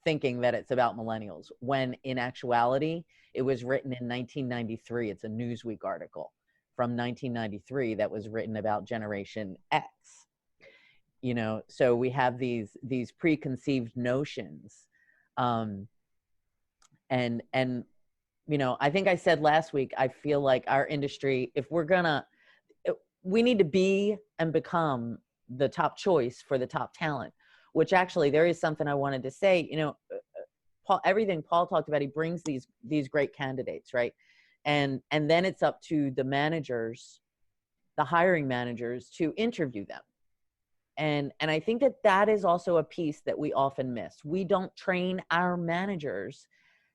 thinking that it's about millennials, when in actuality it was written in 1993. It's a Newsweek article from 1993 that was written about Generation X. You know, so we have these preconceived notions, and you know, I think I said last week, I feel like our industry, if we need to be and become the top choice for the top talent, which actually there is something I wanted to say. You know, Paul, everything Paul talked about, he brings these great candidates, right? And then it's up to the managers, the hiring managers, to interview them. And I think that is also a piece that we often miss. We don't train our managers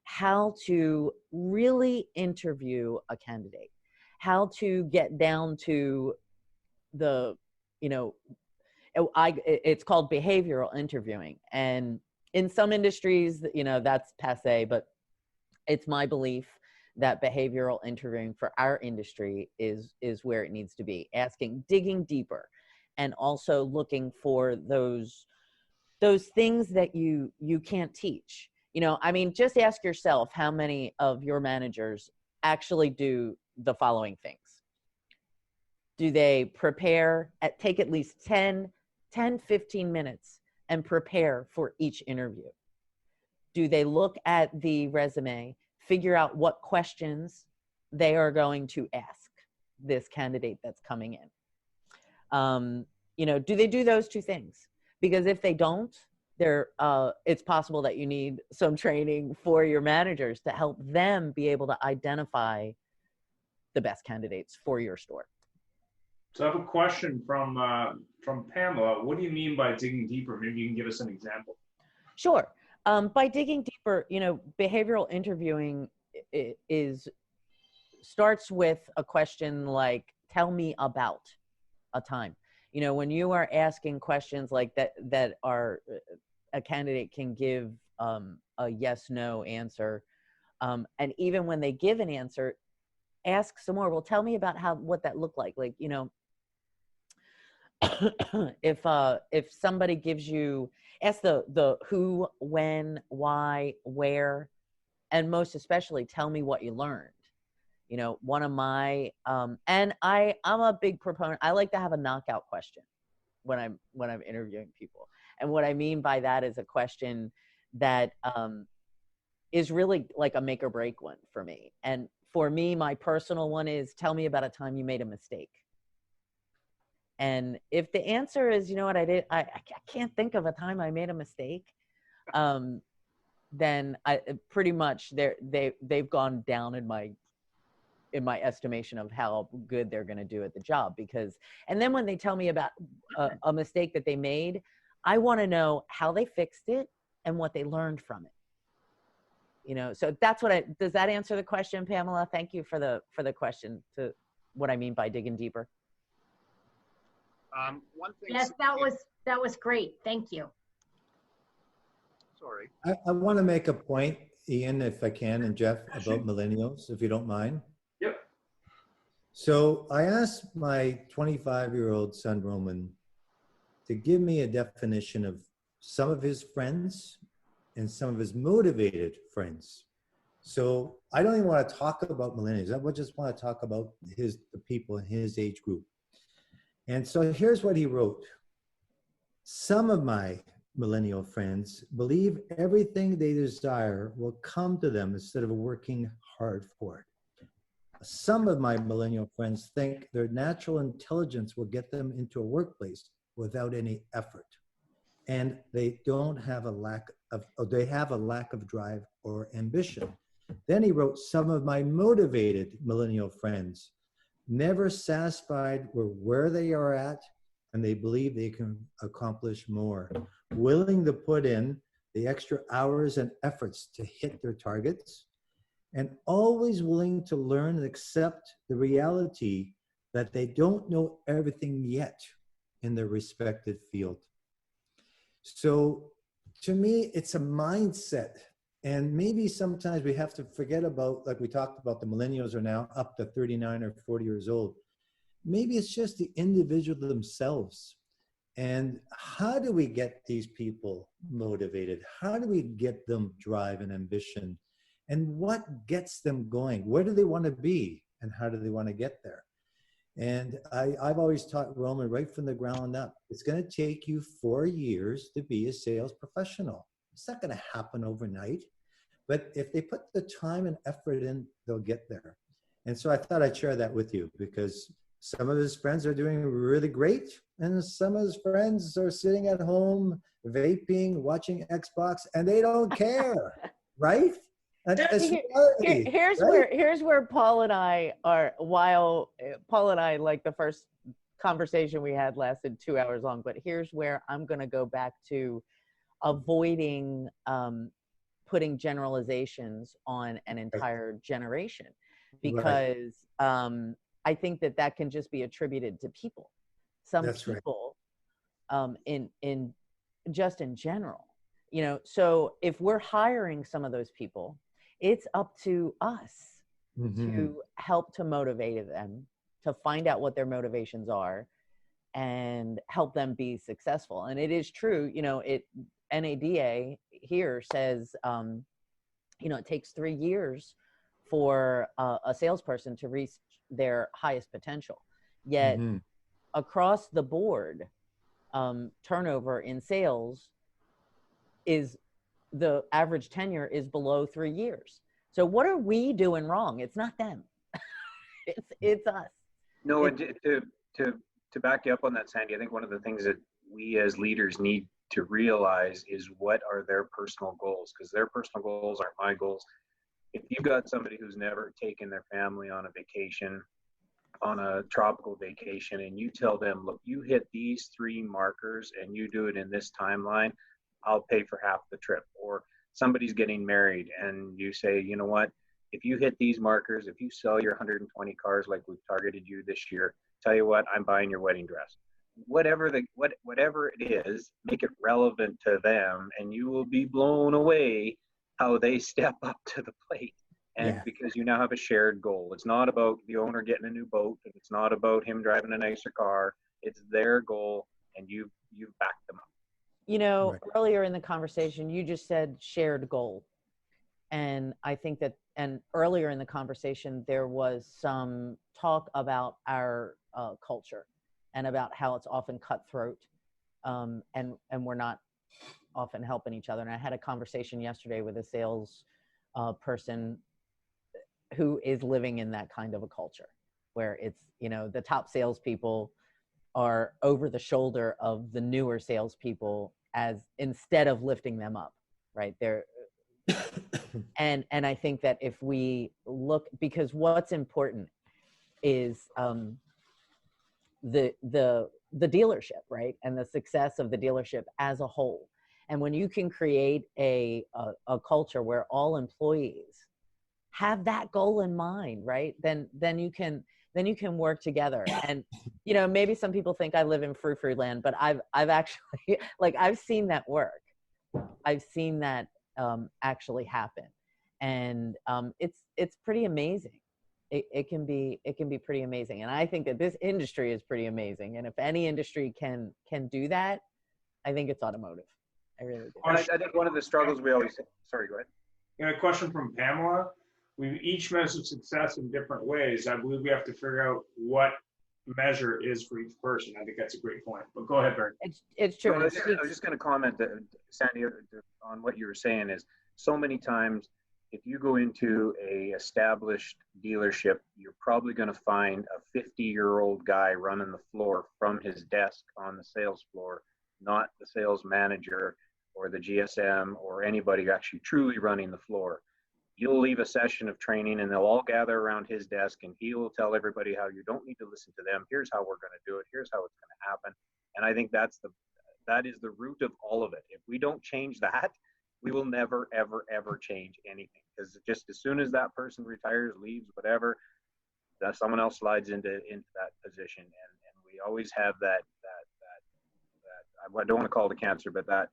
how to really interview a candidate, how to get down to the, you know, it's called behavioral interviewing. And in some industries, you know, that's passé, but it's my belief that behavioral interviewing for our industry is where it needs to be, digging deeper, and also looking for those things that you can't teach. You know, I mean, just ask yourself how many of your managers actually do the following things. Do they prepare, take at least 10, 15 minutes and prepare for each interview? Do they look at the resume, figure out what questions they are going to ask this candidate that's coming in? Do they do those two things? Because if they don't, it's possible that you need some training for your managers to help them be able to identify the best candidates for your store. So I have a question from Pamela. What do you mean by digging deeper? Maybe you can give us an example. Sure. By digging deeper, behavioral interviewing starts with a question like, tell me about a time. When you are asking questions like that are a candidate can give a yes, no answer. And even when they give an answer, ask some more. Well, tell me about what that looked like. Like, if somebody gives you, ask the who, when, why, where, and most especially tell me what you learned. One of my and I'm a big proponent. I like to have a knockout question when I'm interviewing people. And what I mean by that is a question that is really like a make or break one for me. And for me, my personal one is, tell me about a time you made a mistake. And if the answer is, you know what, I can't think of a time I made a mistake, then I pretty much they've gone down in my estimation of how good they're going to do at the job. And then when they tell me about a mistake that they made, I want to know how they fixed it and what they learned from it. So that's does that answer the question, Pamela? Thank you for the question, to what I mean by digging deeper. One thing. Yes, that was great. Thank you. Sorry. I want to make a point, Ian, if I can, and Jeff, about millennials, if you don't mind. Yep. So I asked my 25-year-old son, Roman, to give me a definition of some of his friends and some of his motivated friends. So I don't even want to talk about millennials. I just want to talk about the people in his age group. And so here's what he wrote. Some of my millennial friends believe everything they desire will come to them instead of working hard for it. Some of my millennial friends think their natural intelligence will get them into a workplace without any effort. And they have a lack of drive or ambition. Then he wrote, some of my motivated millennial friends, never satisfied with where they are at, and they believe they can accomplish more, willing to put in the extra hours and efforts to hit their targets, and always willing to learn and accept the reality that they don't know everything yet in their respective field. So to me, it's a mindset. And maybe sometimes we have to forget about, like we talked about, the millennials are now up to 39 or 40 years old. Maybe it's just the individual themselves. And how do we get these people motivated? How do we get them drive and ambition? And what gets them going? Where do they want to be? And how do they want to get there? And I've always taught Roman right from the ground up, it's going to take you 4 years to be a sales professional. It's not going to happen overnight. But if they put the time and effort in, they'll get there. And so I thought I'd share that with you, because some of his friends are doing really great, and some of his friends are sitting at home, vaping, watching Xbox, and they don't care, right? Here's where Paul and I are, while Paul and I, like, the first conversation we had lasted 2 hours long, but here's where I'm going to go back to avoiding putting generalizations on an entire generation, because I think that can just be attributed to people. Some people in just in general, so if we're hiring some of those people, it's up to us to help to motivate them, to find out what their motivations are and help them be successful. And it is true, NADA here says, it takes 3 years for a salesperson to reach their highest potential. Yet Mhm. across the board, turnover in sales is, the average tenure is below 3 years. So what are we doing wrong? It's not them. It's us. No, and to back you up on that, Sandy, I think one of the things that we as leaders need to realize is what are their personal goals, because their personal goals aren't my goals. If you've got somebody who's never taken their family on a vacation, on a tropical vacation, and you tell them, look, you hit these 3 markers and you do it in this timeline, I'll pay for half the trip. Or somebody's getting married and you say, you know what, if you hit these markers, if you sell your 120 cars like we've targeted you this year, tell you what, I'm buying your wedding dress. Whatever it is, make it relevant to them, and you will be blown away how they step up to the plate. And because you now have a shared goal. It's not about the owner getting a new boat, and it's not about him driving a nicer car. It's their goal, and you've backed them up. You know, Right. earlier in the conversation, you just said shared goal. And I think that, and earlier in the conversation, there was some talk about our culture and about how it's often cutthroat, and we're not often helping each other. And I had a conversation yesterday with a sales person who is living in that kind of a culture where it's, you know, the top salespeople are over the shoulder of the newer salespeople, as instead of lifting them up, right? They're and I think that if we look, because what's important is the dealership, right, and the success of the dealership as a whole. And when you can create a culture where all employees have that goal in mind, right, then you can work together. And you know, maybe some people think I live in frou-frou land, but I've actually like I've seen that work. I've seen that actually happen, and it's pretty amazing. It can be pretty amazing, and I think that this industry is pretty amazing. And if any industry can do that, I think it's automotive. I really do. And I think one of the struggles we always sorry, go ahead. And a question from Pamela. We each measure success in different ways. I believe we have to figure out what measure is for each person. I think that's a great point. But go ahead, Barry. It's true. No, I was just going to comment that, Sandy, on what you were saying is so many times if you go into a established dealership, you're probably going to find a 50-year-old guy running the floor from his desk on the sales floor, not the sales manager or the GSM or anybody actually truly running the floor. You'll leave a session of training and they'll all gather around his desk and he will tell everybody how you don't need to listen to them. Here's how we're going to do it. Here's how it's going to happen. And I think that is the root of all of it. If we don't change that, we will never, ever, ever change anything. Because just as soon as that person retires, leaves, whatever, that someone else slides into that position. And we always have that I don't want to call it a cancer, but that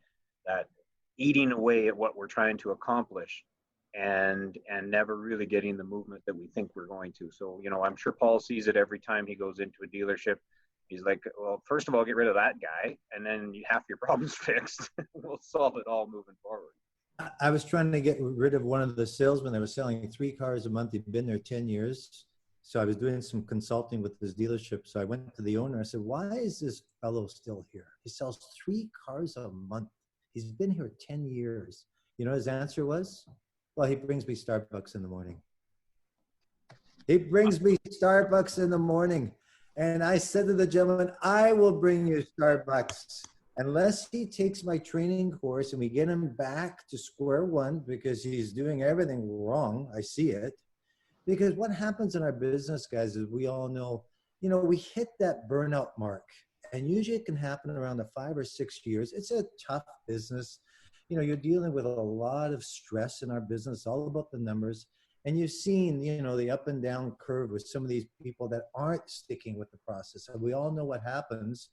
eating away at what we're trying to accomplish and never really getting the movement that we think we're going to. So, you know, I'm sure Paul sees it every time he goes into a dealership. He's like, well, first of all, get rid of that guy, and then half your problem's fixed. We'll solve it all moving forward. I was trying to get rid of one of the salesmen that was selling 3 cars a month. He'd been there 10 years. So I was doing some consulting with this dealership. So I went to the owner. I said, why is this fellow still here? He sells 3 cars a month. He's been here 10 years. You know, his answer was, well, he brings me Starbucks in the morning. He brings me Starbucks in the morning. And I said to the gentleman, I will bring you Starbucks unless he takes my training course and we get him back to square one because he's doing everything wrong. I see it. Because what happens in our business, guys, is we all know, you know, we hit that burnout mark. And usually it can happen around the 5 or 6 years. It's a tough business. You know, you're dealing with a lot of stress in our business, all about the numbers. And you've seen, you know, the up and down curve with some of these people that aren't sticking with the process. And we all know what happens.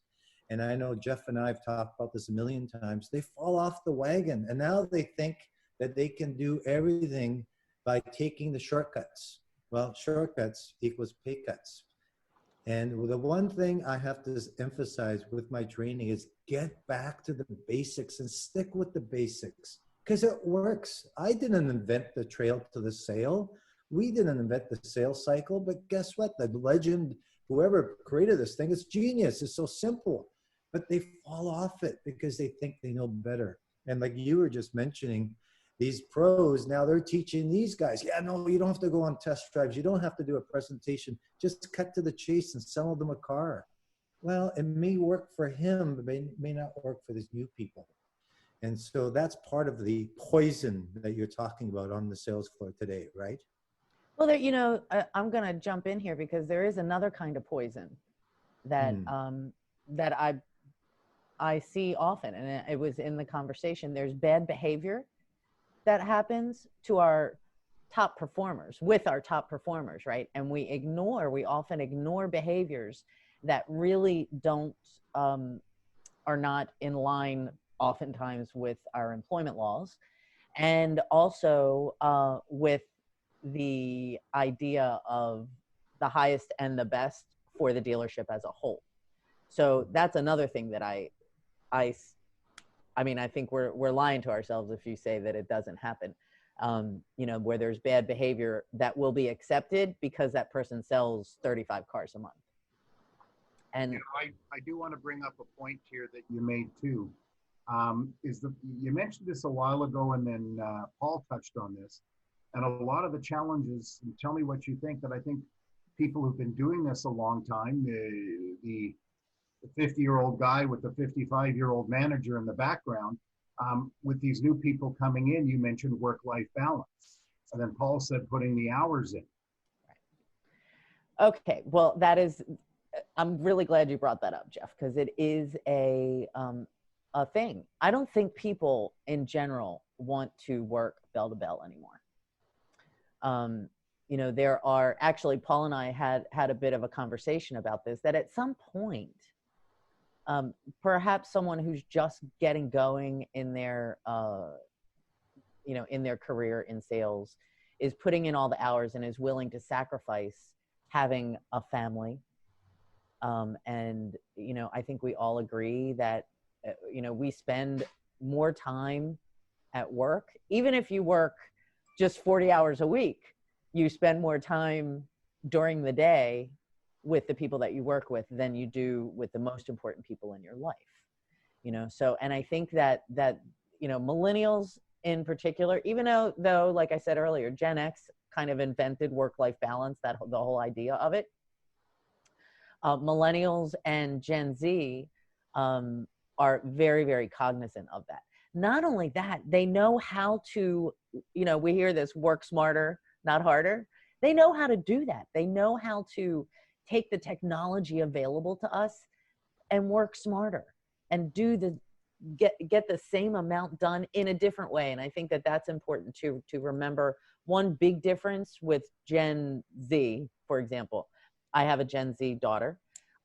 And I know Jeff and I have talked about this a million times. They fall off the wagon. And now they think that they can do everything by taking the shortcuts. Well, shortcuts equals pay cuts. And the one thing I have to emphasize with my training is get back to the basics and stick with the basics because it works. I didn't invent the trail to the sale. We didn't invent the sales cycle, but guess what? The legend whoever created this thing, it's genius. It's so simple, but they fall off it because they think they know better. And like you were just mentioning, these pros, now they're teaching these guys, yeah, no, you don't have to go on test drives. You don't have to do a presentation. Just cut to the chase and sell them a car. Well, it may work for him, but may not work for these new people. And so that's part of the poison that you're talking about on the sales floor today, right? Well, there, I'm going to jump in here because there is another kind of poison that that I see often, and it was in the conversation. There's bad behavior that happens to our top performers, with our top performers, right? And we often ignore behaviors that really are not in line oftentimes with our employment laws, and also with the idea of the highest and the best for the dealership as a whole. So that's another thing that I mean, I think we're lying to ourselves if you say that it doesn't happen. Where there's bad behavior that will be accepted because that person sells 35 cars a month. And I do want to bring up a point here that you made too. You mentioned this a while ago, and then Paul touched on this. And a lot of the challenges, and tell me what you think, that I think people who've been doing this a long time, the 50-year-old guy with the 55-year-old manager in the background, with these new people coming in, you mentioned work-life balance. And then Paul said putting the hours in. Okay, well, I'm really glad you brought that up, Jeff, because it is a thing. I don't think people in general want to work bell to bell anymore. There are actually, Paul and I had a bit of a conversation about this, that at some point, perhaps someone who's just getting going in their, in their career in sales is putting in all the hours and is willing to sacrifice having a family. And I think we all agree that, we spend more time at work. Even if you work just 40 hours a week, you spend more time during the day with the people that you work with than you do with the most important people in your life. So, and I think that millennials in particular, even though, like I said earlier, Gen X kind of invented work-life balance, the whole idea of it. Millennials and Gen Z are very, very cognizant of that. Not only that, they know how to, we hear this, work smarter, not harder. They know how to do that. They know how to take the technology available to us and work smarter and get the same amount done in a different way. And I think that that's important to remember. One big difference with Gen Z, for example, I have a Gen Z daughter.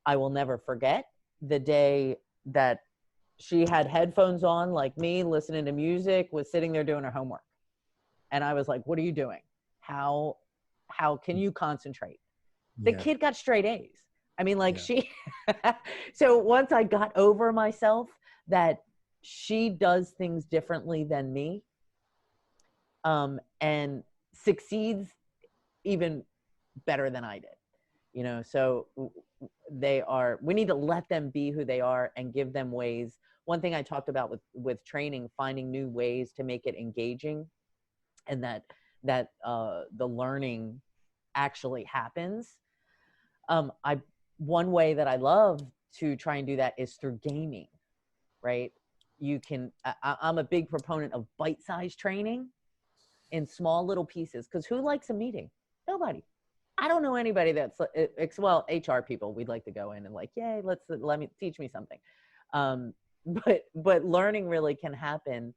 I will never forget the day that she had headphones on like me, listening to music, was sitting there doing her homework. And I was like, what are you doing? How can you concentrate? The kid got straight A's. I mean, so once I got over myself that she does things differently than me, and succeeds even better than I did, so we need to let them be who they are and give them ways. One thing I talked about with training, finding new ways to make it engaging, and that the learning actually happens. One way that I love to try and do that is through gaming, right? I'm a big proponent of bite-sized training in small little pieces, because who likes a meeting? Nobody. I don't know anybody that's, well, HR people, we'd like to go in and yay, teach me something. But learning really can happen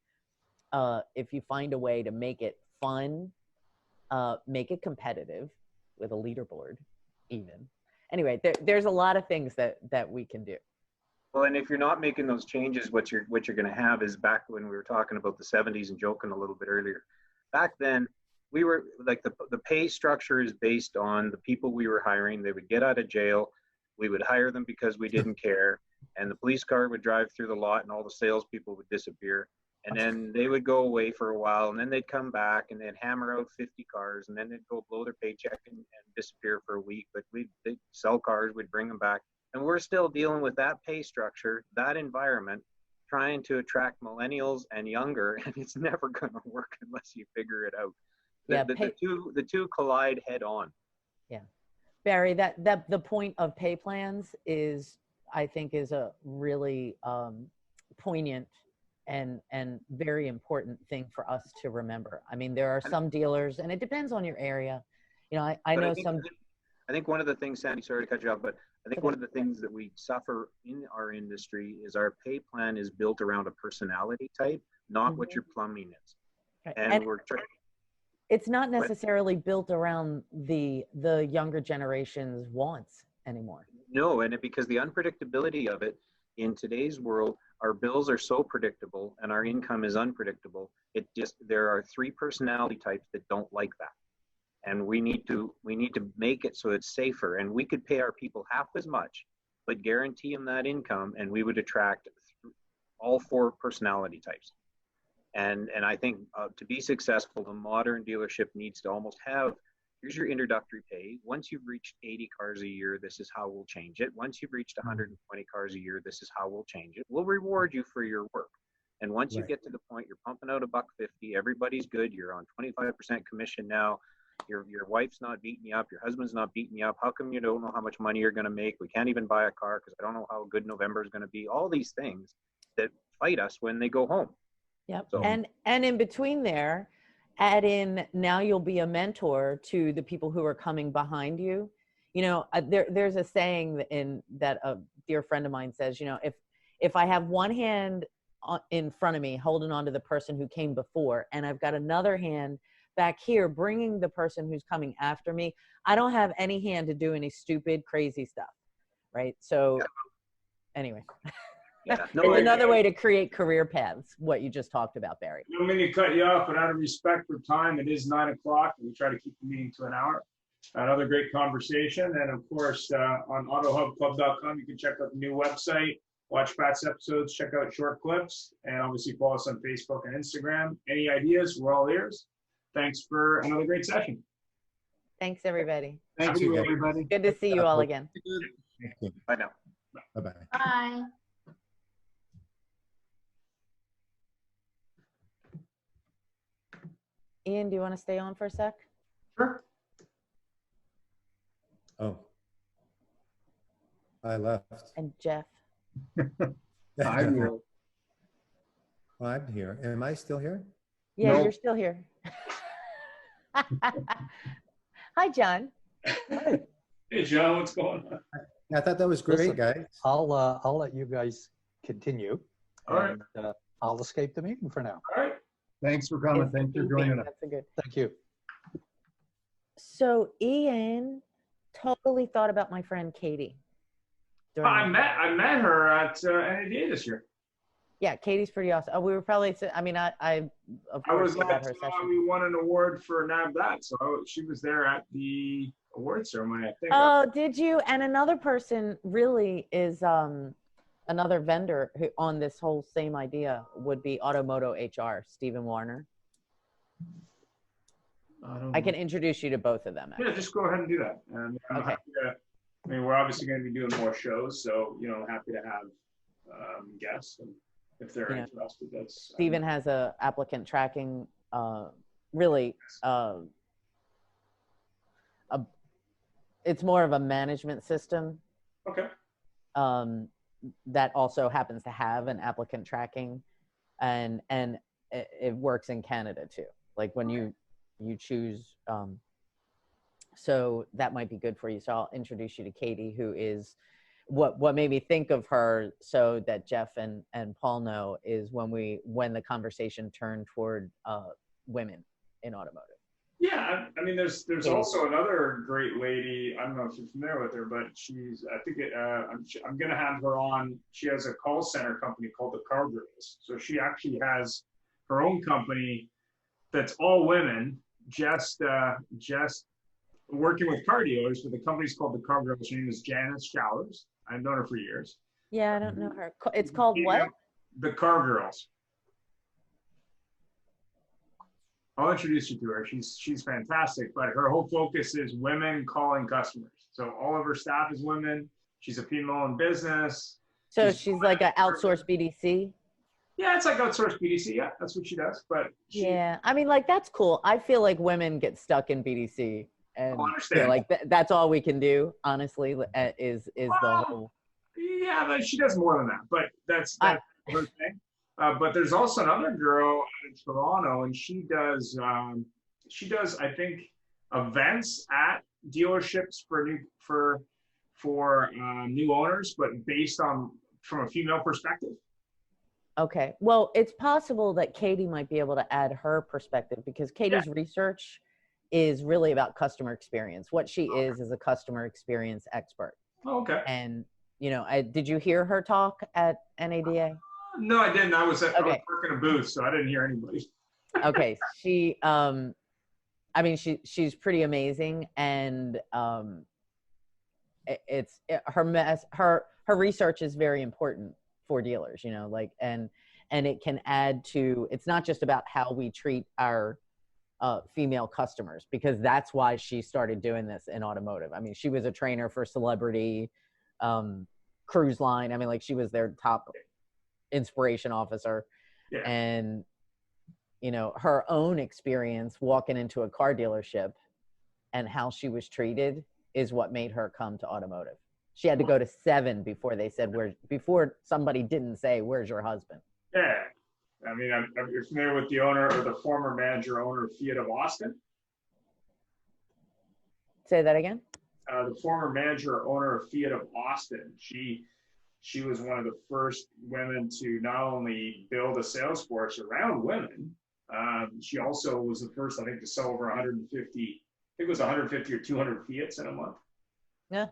if you find a way to make it fun, make it competitive with a leaderboard even. Anyway, there's a lot of things that we can do. Well, and if you're not making those changes, what you're going to have is, back when we were talking about the 70s and joking a little bit earlier, back then, we were like, the pay structure is based on the people we were hiring. They would get out of jail. We would hire them because we didn't care. And the police car would drive through the lot and all the salespeople would disappear. And then they would go away for a while, and then they'd come back and they'd hammer out 50 cars, and then they'd go blow their paycheck and disappear for a week. But they'd sell cars, we'd bring them back. And we're still dealing with that pay structure, that environment, trying to attract millennials and younger, and it's never going to work unless you figure it out. The two collide head on. Yeah. Barry, the point of pay plans is, I think, is a really poignant and very important thing for us to remember. I mean, there are some dealers, and it depends on your area. You know, I know some. I think one of the things, Sandy, sorry to cut you off, but I think one of the things that we suffer in our industry is our pay plan is built around a personality type, not what your plumbing is. Right. And we're trying. It's not necessarily built around the younger generation's wants anymore. No, and because the unpredictability of it in today's world, our bills are so predictable and our income is unpredictable. There are 3 personality types that don't like that. And we need to make it so it's safer. And we could pay our people half as much, but guarantee them that income, and we would attract all 4 personality types. And I think to be successful, the modern dealership needs to almost have, here's your introductory pay. Once you've reached 80 cars a year, this is how we'll change it. Once you've reached 120 cars a year, this is how we'll change it. We'll reward you for your work. And once you get to the point you're pumping out $1.50, everybody's good. You're on 25% commission now. Your wife's not beating you up. Your husband's not beating you up. How come you don't know how much money you're going to make? We can't even buy a car because I don't know how good November is going to be. All these things that fight us when they go home. Yep. So, and in between there, add in, now you'll be a mentor to the people who are coming behind you. You know, there's a saying that a dear friend of mine says, you know, if I have one hand in front of me holding on to the person who came before, and I've got another hand back here bringing the person who's coming after me, I don't have any hand to do any stupid, crazy stuff, right? So anyway. It's another way to create career paths, what you just talked about, Barry. I don't mean to cut you off, but out of respect for time, it is 9 o'clock. We try to keep the meeting to an hour. Another great conversation. And of course, on AutoHubClub.com, you can check out the new website, watch past episodes, check out short clips, and obviously follow us on Facebook and Instagram. Any ideas? We're all ears. Thanks for another great session. Thanks, everybody. Thank you, everybody. Good to see you all again. Thank you. Bye now. Bye-bye. Bye. Ian, do you want to stay on for a sec? Sure. Oh, I left. And Jeff. I'm here. Well, I'm here. Am I still here? Yeah, No. you're still here. Hi, John. Hey, John, what's going on? I thought that was great, Listen, guys. I'll let you guys continue. All right. And, I'll escape the meeting for now. All right. Thanks for coming. Thanks for joining us. That's a good. Thank you. So Ian totally thought about my friend Katie. I met her at NADA this year. Yeah, Katie's pretty awesome. We were probably, I mean, I of I course was about at, her session. we won an award for NABDAT, so she was there at the award ceremony, I think. Oh, did you? And another person really is another vendor who on this whole same idea would be Automotive HR, Stephen Warner. I can introduce you to both of them. Yeah, just go ahead and do that. And I'm Okay. happy to, I mean, we're obviously going to be doing more shows, so, you know, happy to have guests. And if they're interested, that's. Stephen has a applicant tracking, it's more of a management system. Okay. That also happens to have an applicant tracking, and it works in Canada too. Like when you choose, so that might be good for you. So I'll introduce you to Katie, who is what made me think of her, so that Jeff and Paul know, is when the conversation turned toward women in automotive. Yeah, I mean, there's also another great lady. I don't know if you're familiar with her, but she's, I think I'm going to have her on. She has a call center company called the Car Girls. So she actually has her own company that's all women, just working with car dealers. But the company's called the Car Girls. Her name is Janice Showers. I've known her for years. Yeah, I don't know her. It's called what? The Car Girls. I'll introduce you to her. She's fantastic, but her whole focus is women calling customers. So all of her staff is women. She's a female-owned business. So she's like an outsourced BDC. Yeah, it's like outsourced BDC. Yeah, that's what she does. But Yeah, I mean, like that's cool. I feel like women get stuck in BDC, and feel like that's all we can do. Honestly, is the whole. Yeah, but she does more than that. But that's her thing. But there's also another girl in Toronto, and she does I think events at dealerships for new owners, but based on from a female perspective. Okay, well, it's possible that Katie might be able to add her perspective because Katie's research is really about customer experience. What she is a customer experience expert. Okay. And did you hear her talk at NADA? No, I didn't. I was working a booth, so I didn't hear anybody. Okay, she, I mean, she's pretty amazing, and her research is very important for dealers, and it can add to. It's not just about how we treat our female customers, because that's why she started doing this in automotive. I mean, she was a trainer for Celebrity, Cruise Line. I mean, like she was their top inspiration officer, and her own experience walking into a car dealership and how she was treated is what made her come to automotive. She had to go to 7 before they said before somebody didn't say, "Where's your husband?" Yeah, I mean, you're familiar with the owner or the former manager owner of Fiat of Austin? Say that again. The former manager owner of Fiat of Austin. She was one of the first women to not only build a sales force around women, she also was the first, I think, to sell over 150, I think it was 150 or 200 Fiats in a month. Yeah.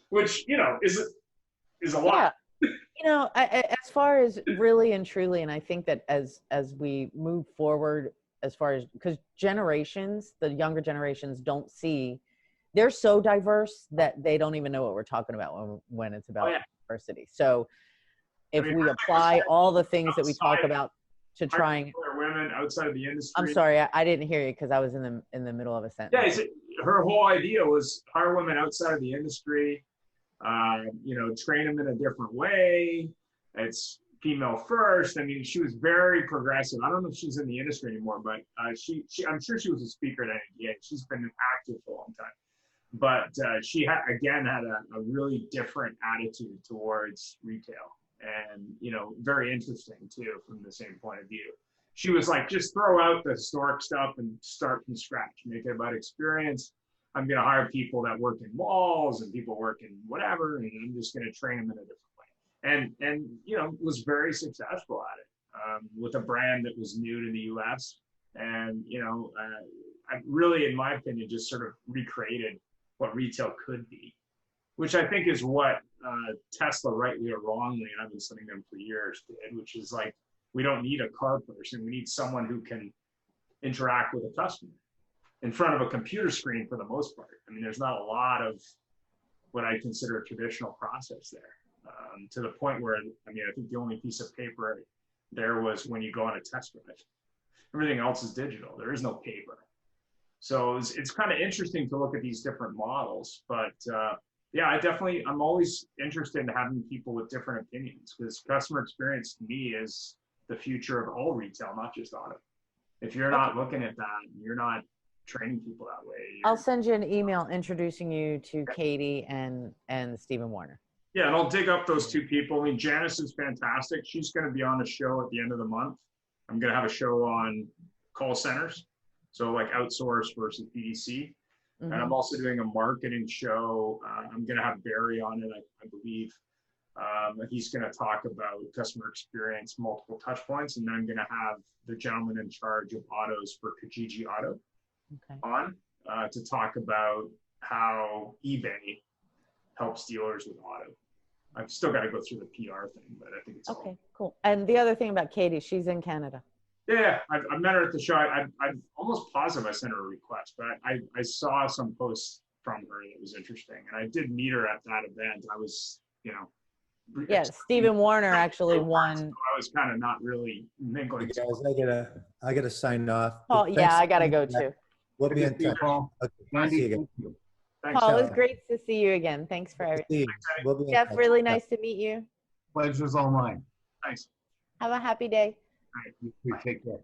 Which, is a lot. Yeah. As far as really and truly, and I think that as we move forward, as far as, because the younger generations don't see, they're so diverse that they don't even know what we're talking about when it's about diversity. So if we apply all the things that we talk about to trying women outside of the industry. I'm sorry, I didn't hear you because I was in the middle of a sentence. Yeah, her whole idea was hire women outside of the industry, train them in a different way. It's female first. I mean, she was very progressive. I don't know if she's in the industry anymore, but I'm sure she was a speaker at NADA. She's been active for a long time. But she had a really different attitude towards retail, and very interesting too from the same point of view. She was like, just throw out the historic stuff and start from scratch, make it about experience. I'm going to hire people that work in malls and people work in whatever, and I'm just going to train them in a different way. And was very successful at it with a brand that was new to the U.S. And I really, in my opinion, just sort of recreated what retail could be, which I think is what Tesla, rightly or wrongly, and I've been studying them for years, did, which is like, we don't need a car person. We need someone who can interact with a customer in front of a computer screen for the most part. I mean, there's not a lot of what I consider a traditional process there, to the point where, I think the only piece of paper there was when you go on a test drive. Everything else is digital. There is no paper. So it's kind of interesting to look at these different models, but I'm always interested in having people with different opinions, because customer experience to me is the future of all retail, not just auto. If you're not looking at that, you're not training people that way. I'll send you an email introducing you to Katie and Stephen Warner. Yeah, and I'll dig up those two people. I mean, Janice is fantastic. She's going to be on a show at the end of the month. I'm going to have a show on call centers. So like outsource versus BDC. Mm-hmm. And I'm also doing a marketing show. I'm going to have Barry on it, I believe. He's going to talk about customer experience, multiple touch points. And then I'm going to have the gentleman in charge of autos for Kijiji Auto on to talk about how eBay helps dealers with auto. I've still got to go through the PR thing, but I think it's okay, cool. And the other thing about Katie, she's in Canada. Yeah, I met her at the show. I'm almost positive I sent her a request, but I saw some posts from her that was interesting, and I did meet her at that event. I was, Yes, Stephen Warner actually won. I was kind of not really mingling. Guys, I gotta sign off. Paul, But yeah, thanks I for gotta coming go back. too. We'll be Good in to see you, touch. Paul. Okay, Andy, see you again. thank you. Thanks, Paul, it was Ciao. great to see you again. Thanks for everything. See you. We'll be in Jeff, touch. really Bye. nice to meet you. Pleasure's all mine. Thanks. Have a happy day. You take care.